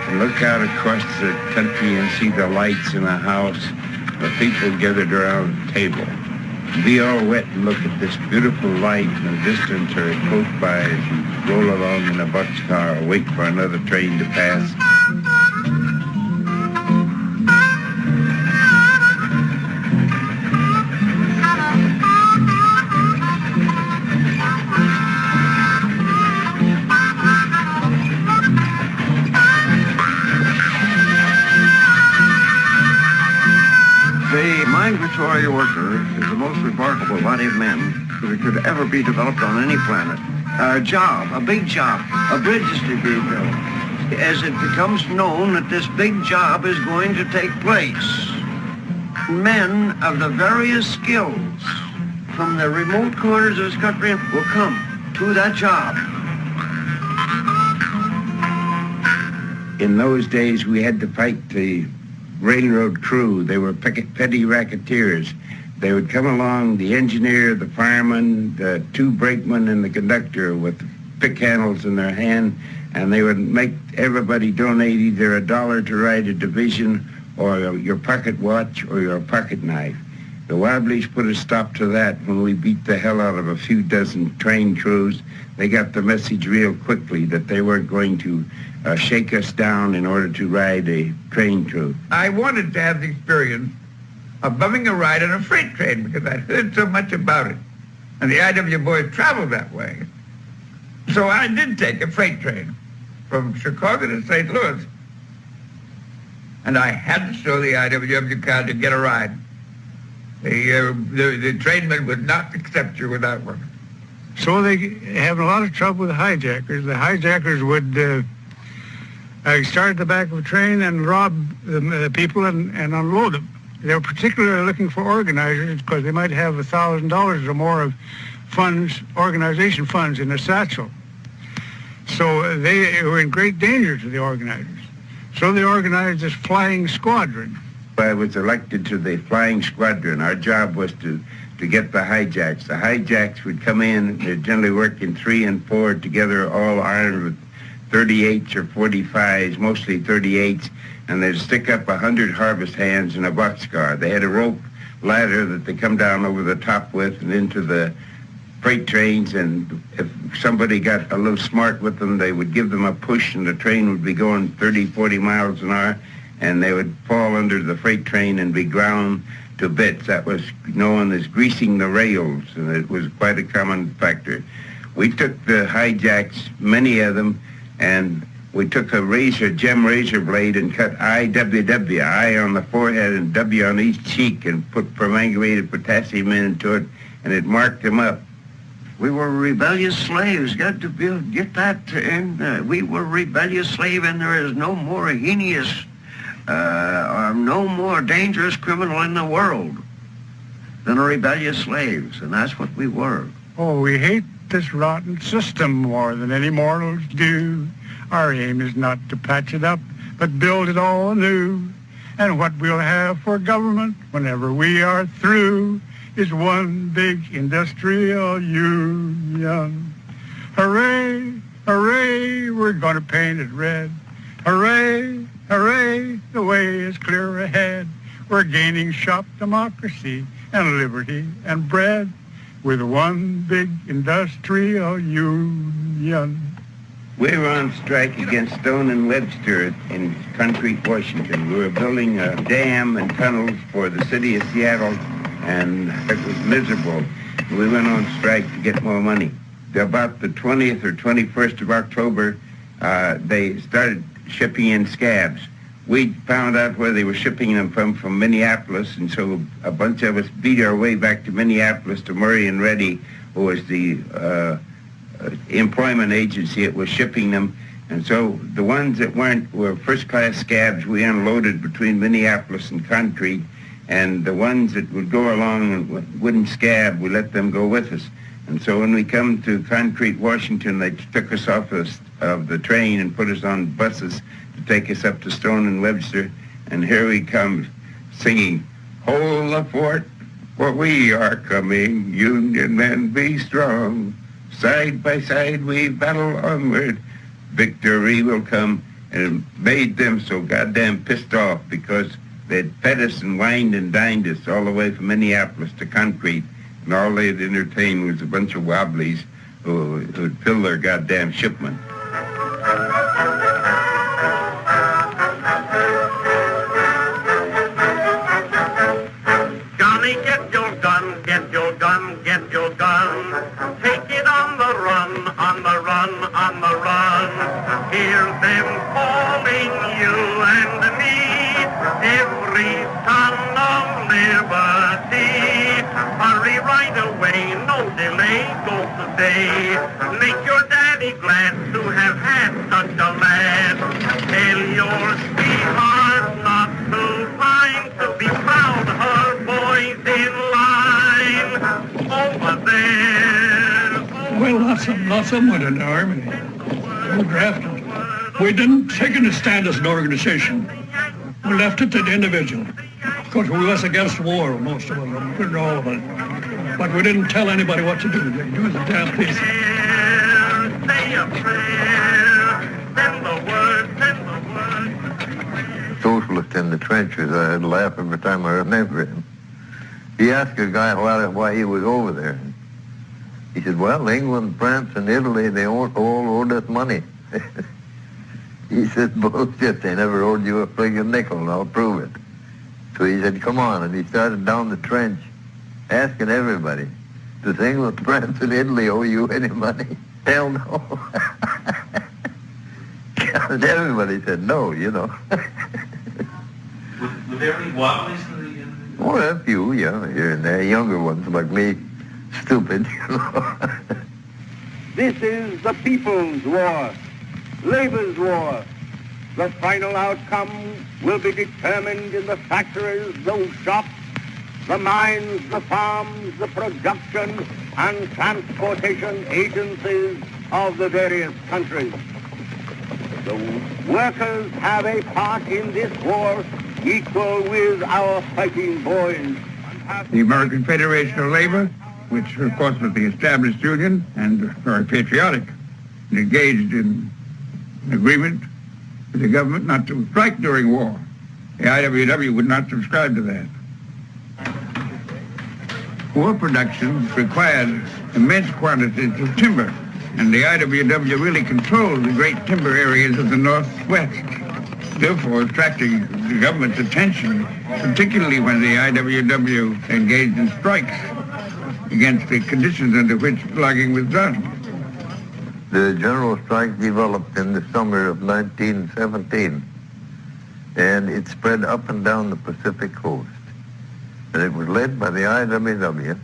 and look out across the country and see the lights in a house, the people gathered around the table. Be all wet and look at this beautiful light in the distance or close by as you roll along in a boxcar or wait for another train to pass. The migratory worker is the most remarkable body of men that could ever be developed on any planet. A job, a big job, a bridge is to be built. As it becomes known that this big job is going to take place, men of the various skills from the remote corners of this country will come to that job. In those days, we had to fight the railroad crew. They were petty racketeers. They would come along, the engineer, the fireman, the two brakemen, and the conductor with pick handles in their hand, and they would make everybody donate either $1 to ride a division or your pocket watch or your pocket knife. The Wobblies put a stop to that when we beat the hell out of a few dozen train crews. They got the message real quickly that they weren't going to shake us down in order to ride a train crew. I wanted to have the experience of bumming a ride on a freight train because I'd heard so much about it. And the IW boys traveled that way. So I did take a freight train from Chicago to St. Louis. And I had to show the IWW card to get a ride. The trainman would not accept you without one. So they have a lot of trouble with hijackers. The hijackers would start at the back of a train and rob the people and unload them. They were particularly looking for organizers because they might have $1,000 or more of funds, organization funds in a satchel. So they were in great danger to the organizers. So they organized this flying squadron. I was elected to the flying squadron. Our job was to get the hijacks. The hijacks would come in. They'd generally work in 3 and 4 together, all armed with 38s or 45s, mostly 38s, and they'd stick up 100 harvest hands in a boxcar. They had a rope ladder that they come down over the top with and into the freight trains, and if somebody got a little smart with them, they would give them a push and the train would be going 30, 40 miles an hour, and they would fall under the freight train and be ground to bits. That was known as greasing the rails, and it was quite a common factor. We took the hijacks, many of them, and we took a gem razor blade and cut IWW, I on the forehead and W on each cheek, and put permanganate potassium into it, and it marked them up. We were rebellious slaves. Got to get that in. We were rebellious slaves, and there is no more heinous or no more dangerous criminal in the world than a rebellious slaves, and that's what we were. Oh, we hate this rotten system more than any mortals do. Our aim is not to patch it up, but build it all anew. And what we'll have for government whenever we are through is one big industrial union. Hooray, hooray, we're gonna paint it red. Hooray, hooray, the way is clear ahead. We're gaining shop democracy and liberty and bread with one big industrial union. We were on strike against Stone and Webster in Concrete, Washington. We were building a dam and tunnels for the city of Seattle, and it was miserable. We went on strike to get more money. About the 20th or 21st of October, they started shipping in scabs. We found out where they were shipping them from Minneapolis, and so a bunch of us beat our way back to Minneapolis to Murray and Reddy, who was the employment agency that was shipping them. And so the ones that were first-class scabs we unloaded between Minneapolis and Concrete, and the ones that would go along and wouldn't scab, we let them go with us. And so when we come to Concrete, Washington, they took us off of the train and put us on buses to take us up to Stone and Webster. And here we come singing, "Hold the fort, for we are coming, Union men be strong. Side by side we battle onward, victory will come." And it made them so goddamn pissed off because they'd fed us and wined and dined us all the way from Minneapolis to Concrete, and all they'd entertain was a bunch of Wobblies who'd fill their goddamn shipment. Johnny, get your gun, get your gun, get your gun. Take it on the run, on the run, on the run. Hear them calling you and me, every son of liberty. Hurry right away, no delay, go today. Make your daddy glad to have had such a lad. Tell your sweetheart not to pine, to be proud her boys in line. Over there. Well, lots of them went in the army. We were drafted. We didn't take any stand as an organization. We left it to the individual. Of course, we was against war, most of us, not all of it. But we didn't tell anybody what to do. They do the damn piece. Say a prayer, send the word, send the word. Socialist in the trenches, I'd laugh every time I remember him. He asked a guy why he was over there. He said, well, England, France, and Italy, they all owed us money. He said, bullshit, they never owed you a friggin' nickel, and I'll prove it. So he said, come on, and he started down the trench, asking everybody, does England, France, and Italy owe you any money? Hell no. And everybody said no, you know. Were there any Wobblies in the... Well, a few, yeah, here and there. Younger ones like me, stupid, you know. This is the people's war, labor's war. The final outcome will be determined in the factories, those shops, the mines, the farms, the production and transportation agencies of the various countries. The workers have a part in this war equal with our fighting boys. The American Federation of Labor, which of course was the established union and very patriotic, and engaged in an agreement with the government not to strike during war. The IWW would not subscribe to that. War production required immense quantities of timber, and the IWW really controlled the great timber areas of the Northwest, therefore attracting the government's attention, particularly when the IWW engaged in strikes against the conditions under which logging was done. The general strike developed in the summer of 1917, and it spread up and down the Pacific coast. And it was led by the IWW.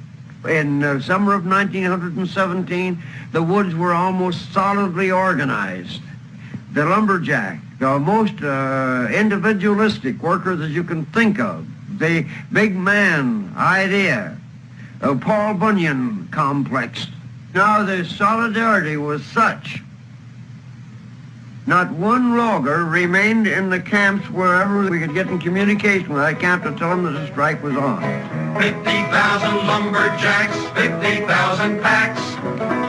In the summer of 1917, the woods were almost solidly organized. The lumberjack, the most individualistic workers as you can think of, the big man idea, Paul Bunyan complex. Now the solidarity was such Not one logger remained in the camps wherever we could get in communication with that camp to tell them that the strike was on. 50,000 lumberjacks, 50,000 packs,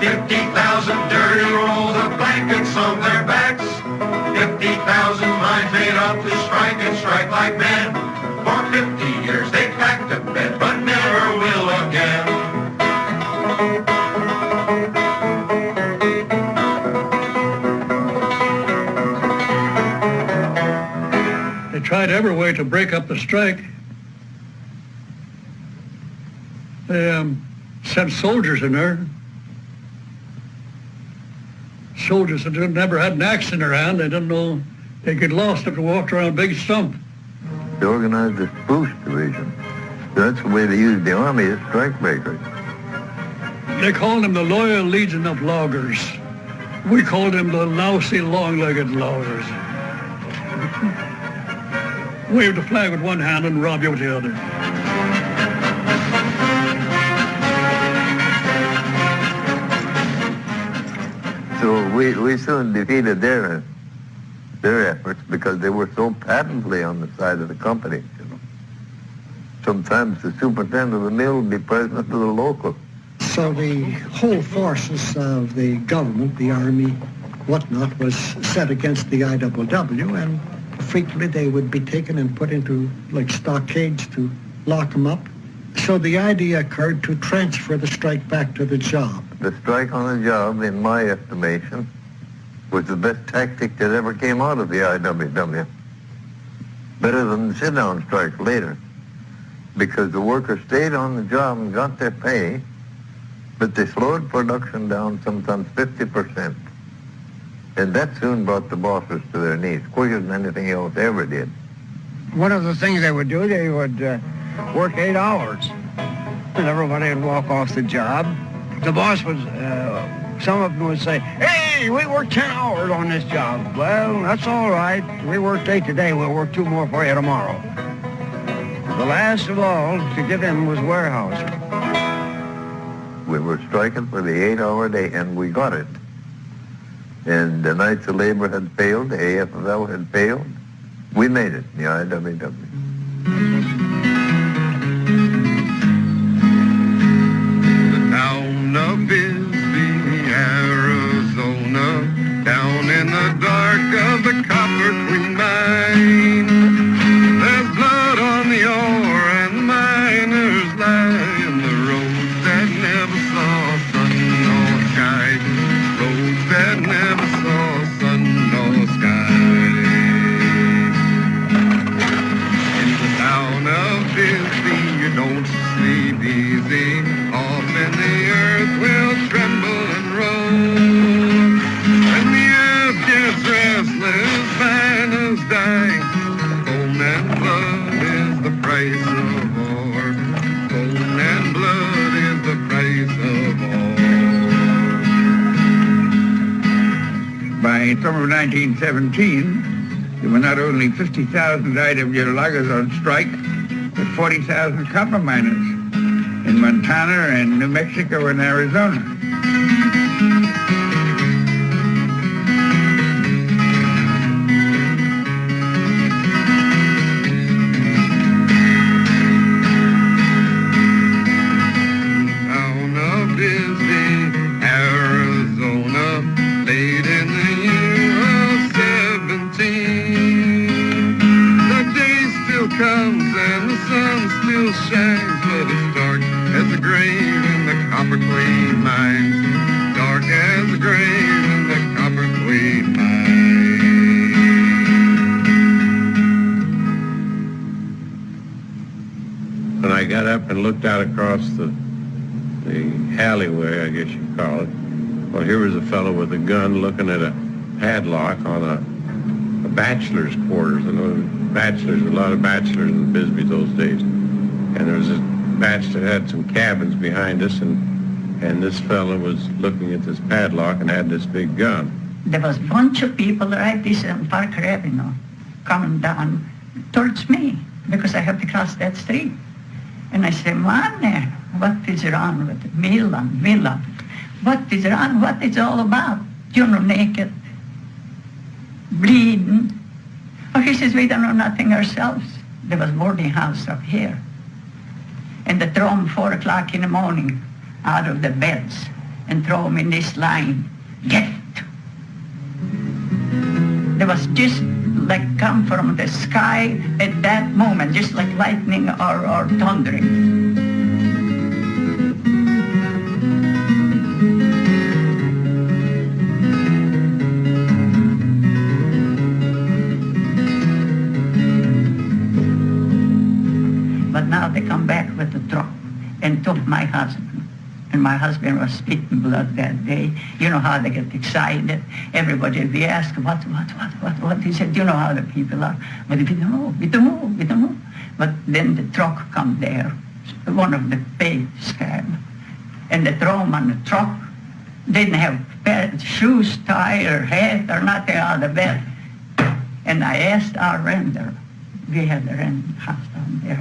50,000 dirty rolls of blankets on their backs, 50,000 minds made up to strike and strike like men. For 50 years they packed a bed, but never will again. They tried every way to break up the strike. They sent soldiers in there. Soldiers that never had an axe in their hand. They didn't know they get lost if they walked around a big stump. They organized a spruce division. That's the way they used the army as strike breakers. They called them the Loyal Legion of Loggers. We called them the lousy, long-legged loggers. Wave the flag with one hand and rob you with the other. So we soon defeated their efforts because they were so patently on the side of the company. You know. Sometimes the superintendent of the mill would be president of the local. So the whole forces of the government, the army, whatnot, was set against the IWW, and frequently they would be taken and put into like stockades to lock them up. So the idea occurred to transfer the strike back to the job. The strike on the job, in my estimation, was the best tactic that ever came out of the IWW. Better than the sit-down strike later. Because the workers stayed on the job and got their pay, but they slowed production down sometimes 50%. And that soon brought the bosses to their knees, quicker than anything else ever did. One of the things they would do, they would work 8 hours. And everybody would walk off the job. The boss would, some of them would say, hey, we worked 10 hours on this job. Well, that's all right. We worked 8 today. We'll work 2 more for you tomorrow. The last of all to get in was warehouser. We were striking for the 8-hour day, and we got it. And the Knights of Labor had failed, the AFL had failed. We made it, the IWW. The town of Bisbee, Arizona, down in the dark of the Copper Queen mine. There's blood on the ore and the miners lie in the roads that never saw sun nor sky. Roads that never saw sun nor sky. In the town of Bisbee, you don't sleep easy. Often the earth will tremble and roll. And the earth gets restless, miners die. Bone and blood is the price of ore. Bone and blood is the price of ore. By summer of 1917, there were not only 50,000 IW loggers on strike, but 40,000 copper miners in Montana and New Mexico and Arizona. Town of Bisbee, Arizona, late in the year of 17. The day still comes and the sun still shines, but it's dark as the grave in the Copper Queen mines. Dark as the grave in the Copper Queen mines. When I got up and looked out across the alleyway, I guess you call it, well, here was a fellow with a gun looking at a padlock on a bachelor's quarters. I know bachelors, a lot of bachelors in Bisbee those days. And there was this batch that had some cabins behind us, and this fellow was looking at this padlock and had this big gun. There was a bunch of people right this on Parker Avenue coming down towards me because I had to cross that street. And I said, man, what is wrong with it? Milan, what is wrong? What is it all about? You're not naked. bleeding. Oh, he says, we don't know nothing ourselves. There was boarding house up here. And they throw them 4 o'clock in the morning out of the beds and throw them in this line. Get! There was just like come from the sky at that moment, just like lightning or thundering. But now they come back with the truck and took my husband. And my husband was spitting blood that day. You know how they get excited. Everybody would be asked, what? He said, you know how the people are. But we don't know. But then the truck come there, one of the pigs came, and they throw him on the truck. Didn't have shoes, tie, or hat, or nothing out of bed. And I asked our renter, we had a rent house down there.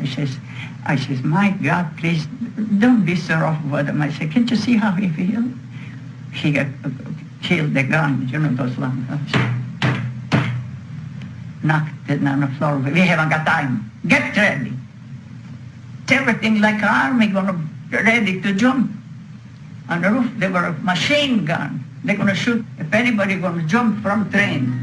I says, my God, please, don't be so rough with him. I said, can't you see how he feels? He got killed the gun, you know, those long guns. Knocked it on the floor. We haven't got time. Get ready. It's everything like an army gonna be ready to jump. On the roof, there were a machine gun. They're gonna shoot if anybody gonna jump from train.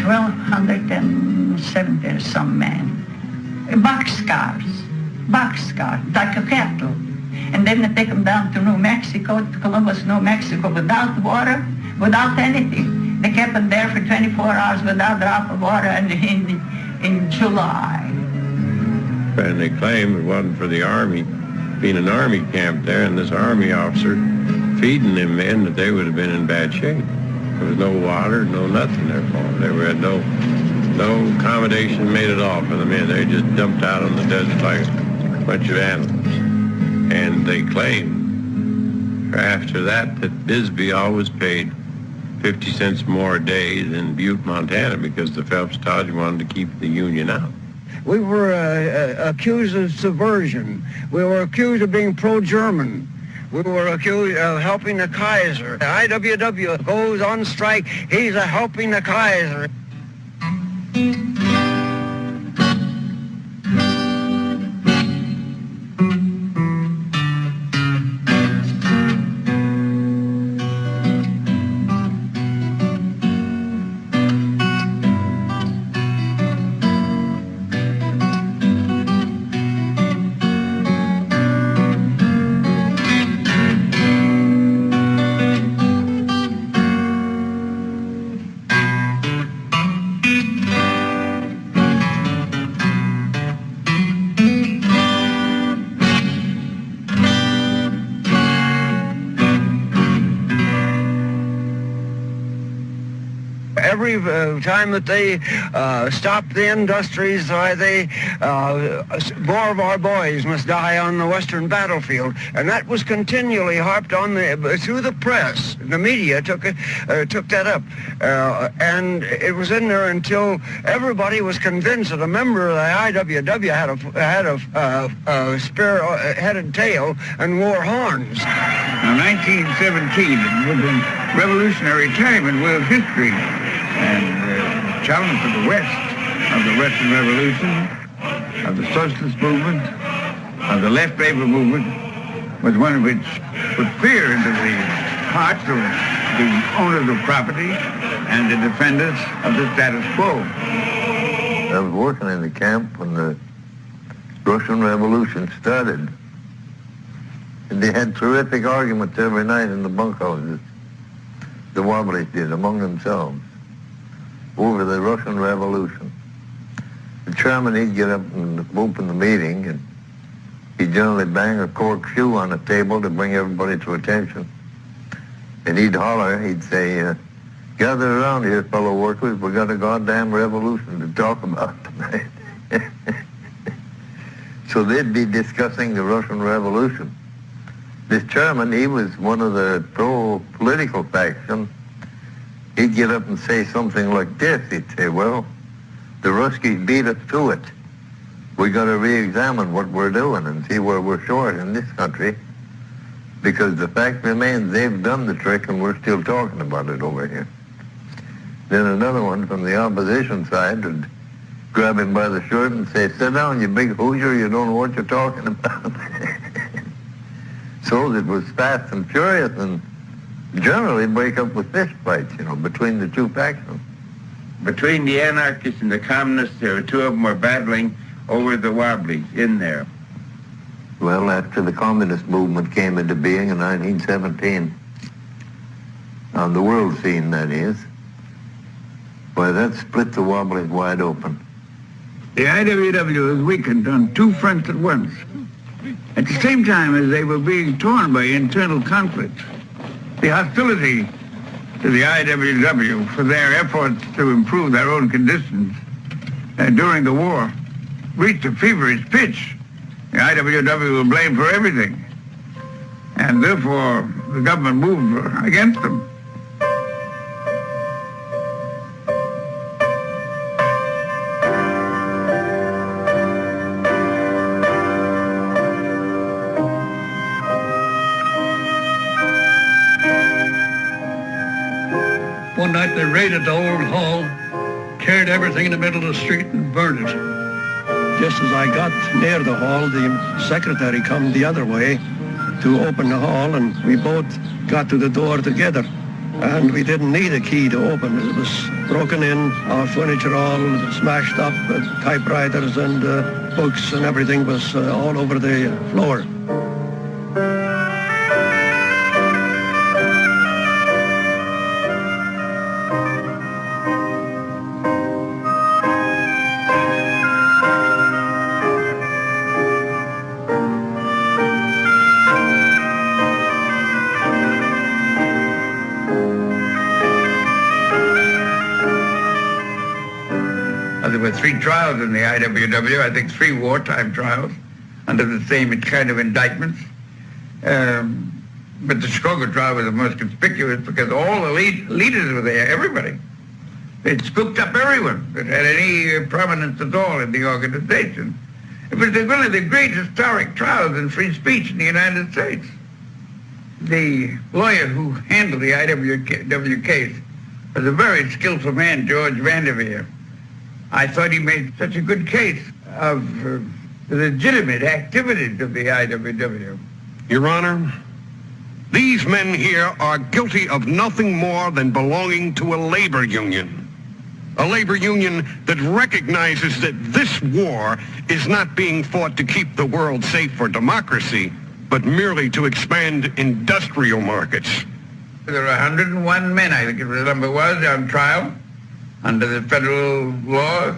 1,270 some men. Boxcars, like a cattle. And then they take them down to New Mexico, to Columbus, New Mexico, without water, without anything. They kept them there for 24 hours without a drop of water in July. And they claimed it wasn't for the Army, being an Army camp there, and this Army officer feeding them men, that they would have been in bad shape. There was no water, no nothing there for them. They had no accommodation made at all for the men. They just dumped out on the desert like a bunch of animals. And they claimed after that Bisbee always paid 50 cents more a day than Butte, Montana, because the Phelps Lodge wanted to keep the Union out. We were accused of subversion. We were accused of being pro-German. We were accused of helping the Kaiser. The IWW goes on strike. He's helping the Kaiser. Every time that they stopped the industries, more of our boys must die on the Western battlefield, and that was continually harped on through the press. The media took that up, and it was in there until everybody was convinced that a member of the IWW had a spear-headed tail and wore horns. Now, 1917 was a revolutionary time in world history. And the challenge of the West, of the Western Revolution, of the socialist movement, of the left labor movement, was one which put fear into the hearts of the owners of property and the defenders of the status quo. I was working in the camp when the Russian Revolution started. And they had terrific arguments every night in the bunkhouses. The Wobblies did among themselves over the Russian Revolution. The chairman, he'd get up and open the meeting, and he'd generally bang a cork shoe on the table to bring everybody to attention. And he'd holler, he'd say, gather around here, fellow workers, we got a goddamn revolution to talk about tonight. So they'd be discussing the Russian Revolution. This chairman, he was one of the pro-political faction. He'd get up and say something like this. He'd say, well, the Ruskies beat us to it. we got to re-examine what we're doing and see where we're short in this country, because the fact remains they've done the trick and we're still talking about it over here. Then another one from the opposition side would grab him by the shirt and say, "Sit down, you big Hoosier, you don't know what you're talking about." So it was fast and furious and generally break up with fist fights, between the two factions. Between the anarchists and the communists, there were two of them were battling over the Wobblies in there. Well, after the communist movement came into being in 1917, on the world scene, that is, why, that split the Wobblies wide open. The IWW was weakened on two fronts at once, at the same time as they were being torn by internal conflicts. The hostility to the IWW for their efforts to improve their own conditions during the war reached a feverish pitch. The IWW was blamed for everything, and therefore the government moved against them. One night they raided the old hall, carried everything in the middle of the street and burned it. Just as I got near the hall, the secretary come the other way to open the hall, and we both got to the door together. And we didn't need a key to open it. It was broken in, our furniture all smashed up, typewriters and books and everything was all over the floor. There were 3 trials in the IWW, I think 3 wartime trials, under the same kind of indictments. But the Chicago trial was the most conspicuous because all the leaders were there, everybody. They'd scooped up everyone that had any prominence at all in the organization. It was one of the great historic trials in free speech in the United States. The lawyer who handled the IWW case was a very skillful man, George Vanderveer. I thought he made such a good case of the legitimate activities of the IWW. Your Honor, these men here are guilty of nothing more than belonging to a labor union. A labor union that recognizes that this war is not being fought to keep the world safe for democracy, but merely to expand industrial markets. There were 101 men, I think the number was, on trial under the federal law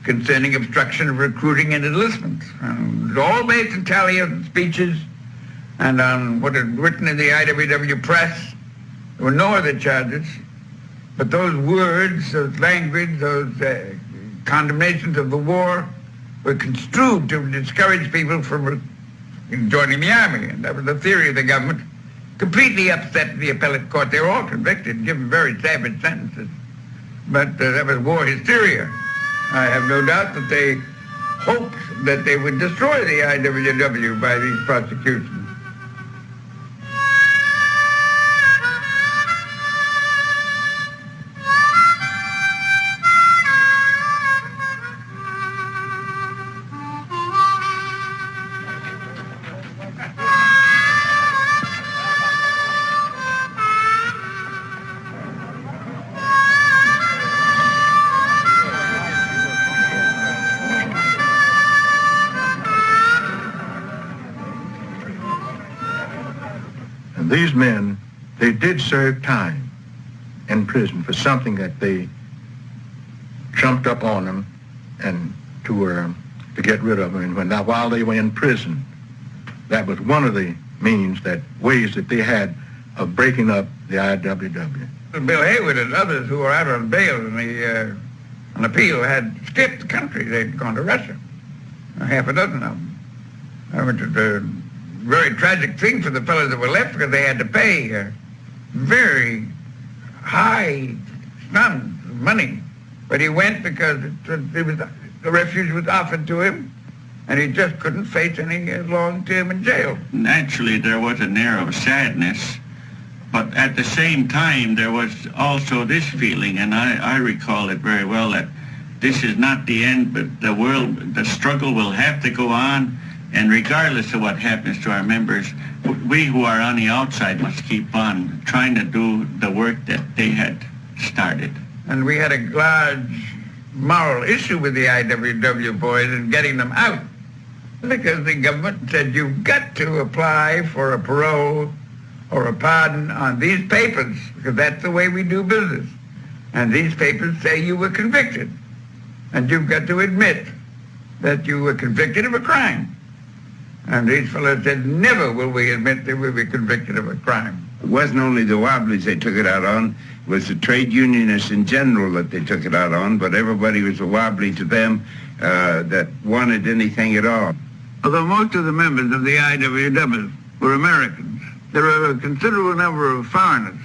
concerning obstruction of recruiting and enlistment. It was all based entirely on speeches and on what had written in the IWW press. There were no other charges, but those words, those language, those condemnations of the war were construed to discourage people from joining the army, and that was the theory of the government. Completely upset the appellate court. They were all convicted, given very savage sentences. But that was war hysteria. I have no doubt that they hoped that they would destroy the IWW by these prosecutions. These men, they did serve time in prison for something that they jumped up on them and to get rid of them. And while they were in prison, that was one of the ways that they had of breaking up the IWW. Bill Haywood and others who were out on bail and on appeal had escaped the country. They'd gone to Russia, half a dozen of them. Which was a very tragic thing for the fellows that were left because they had to pay very high sums of money. But he went because it was the refuge was offered to him, and he just couldn't face any long term in jail. Naturally, there was an air of sadness, but at the same time, there was also this feeling, and I recall it very well, that this is not the end, but the struggle will have to go on, and regardless of what happens to our members, we who are on the outside must keep on trying to do the work that they had started. And we had a large moral issue with the IWW boys in getting them out, because the government said you've got to apply for a parole or a pardon on these papers, because that's the way we do business. And these papers say you were convicted, and you've got to admit that you were convicted of a crime. And these fellows said, never will we admit that we were convicted of a crime. It wasn't only the Wobblies they took it out on, it was the trade unionists in general that they took it out on, but everybody was a Wobbly to them that wanted anything at all. Although most of the members of the IWW were Americans, there were a considerable number of foreigners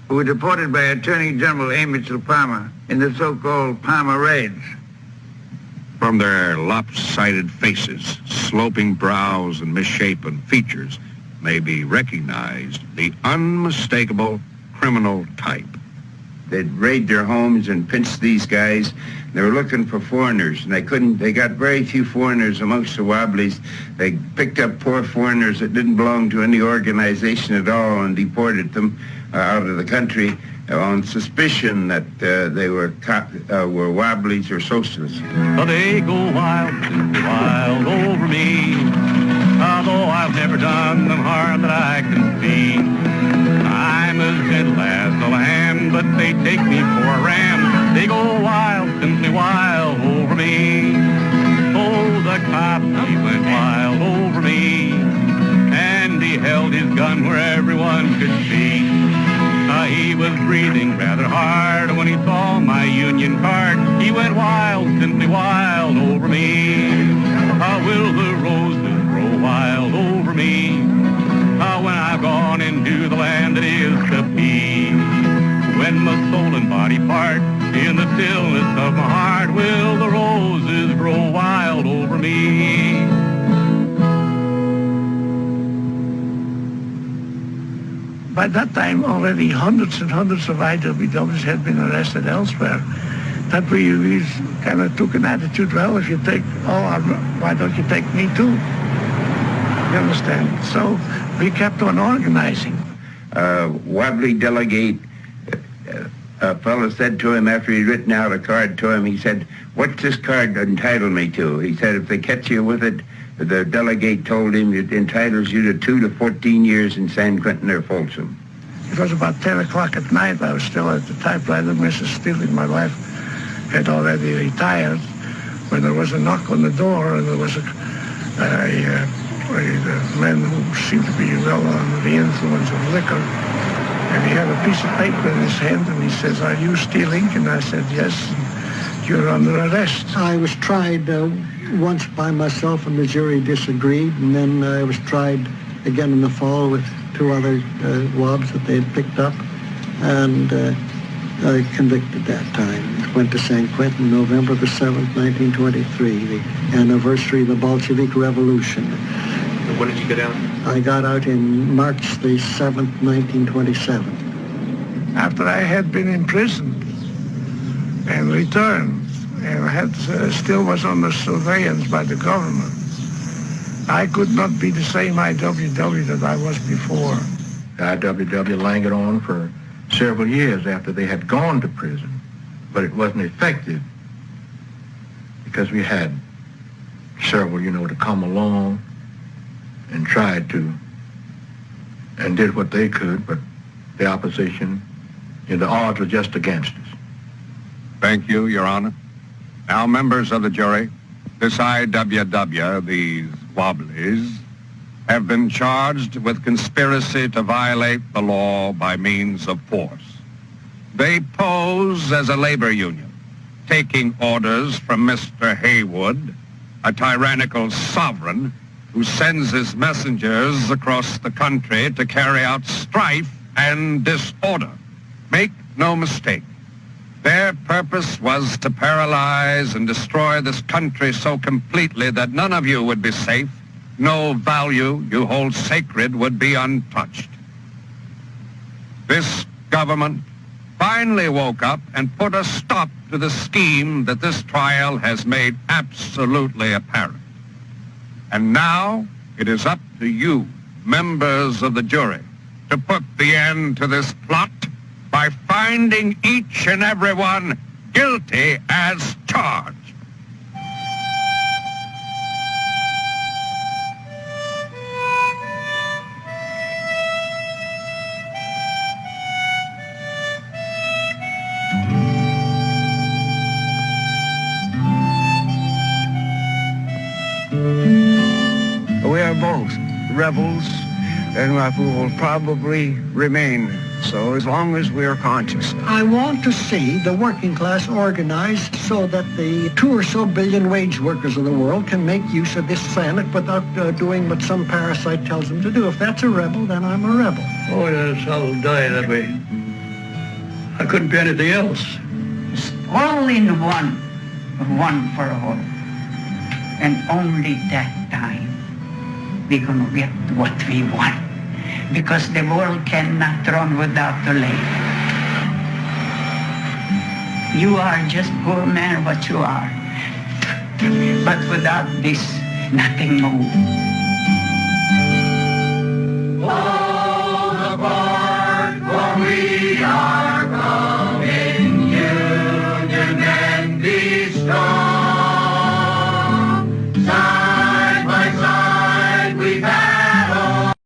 who were deported by Attorney General A. Mitchell Palmer in the so-called Palmer raids. From their lopsided faces, sloping brows, and misshapen features may be recognized the unmistakable criminal type. They'd raid their homes and pinch these guys. They were looking for foreigners, and they got very few foreigners amongst the Wobblies. They picked up poor foreigners that didn't belong to any organization at all and deported them out of the country on suspicion that they were Wobblies or socialists. They go wild over me, although I've never done them harm that I can see. I'm as gentle as a lamb, but they take me for a ram. They go wild, simply wild over me. Oh, the cop, he went wild over me, and he held his gun where everyone could see. He was breathing rather hard when he saw my union card. He went wild, simply wild over me. Will the roses grow wild over me? When I've gone into the land that is to be. When my soul and body part in the stillness of my heart, will the roses grow wild over me? By that time, already hundreds and hundreds of IWWs had been arrested elsewhere. That we kind of took an attitude, well, if you take, why don't you take me too? You understand? So we kept on organizing. Wobbly delegate, a fellow said to him after he'd written out a card to him, he said, what's this card entitle me to? He said, if they catch you with it, the delegate told him it entitles you to 2 to 14 years in San Quentin or Folsom. It was about 10 o'clock at night. I was still at the typewriter. Mrs. Steeling, my wife, had already retired, when there was a knock on the door, and there was a man who seemed to be well under the influence of liquor. And he had a piece of paper in his hand, and he says, are you Steeling? And I said, yes, you're under arrest. I was tried once by myself, and the jury disagreed, and then I was tried again in the fall with 2 other wobs that they had picked up, and convicted that time. It went to San Quentin November the 7th, 1923, the anniversary of the Bolshevik Revolution. And when did you get out? I got out in March the 7th, 1927. After I had been imprisoned and returned, and I still was under surveillance by the government, I could not be the same IWW that I was before. The IWW lingered on for several years after they had gone to prison, but it wasn't effective because we had several, to come along and tried to and did what they could, but the opposition, the odds were just against us. Thank you, Your Honor. Now, members of the jury, this IWW, these Wobblies, have been charged with conspiracy to violate the law by means of force. They pose as a labor union, taking orders from Mr. Haywood, a tyrannical sovereign who sends his messengers across the country to carry out strife and disorder. Make no mistake, Their purpose was to paralyze and destroy this country so completely that none of you would be safe. No value you hold sacred would be untouched. This government finally woke up and put a stop to the scheme that this trial has made absolutely apparent. And now it is up to you, members of the jury, to put the end to this plot by finding each and every one guilty as charged. We are both rebels, and we will probably remain so as long as we are conscious. I want to see the working class organized so that the 2 or so billion wage workers of the world can make use of this Senate without doing what some parasite tells them to do. If that's a rebel, then I'm a rebel. Oh, yes, I'll die that way. I couldn't be anything else. All in one for all. And only that time we're going to get what we want. Because the world cannot run without the leg. You are just poor man what you are. But without this, nothing moves.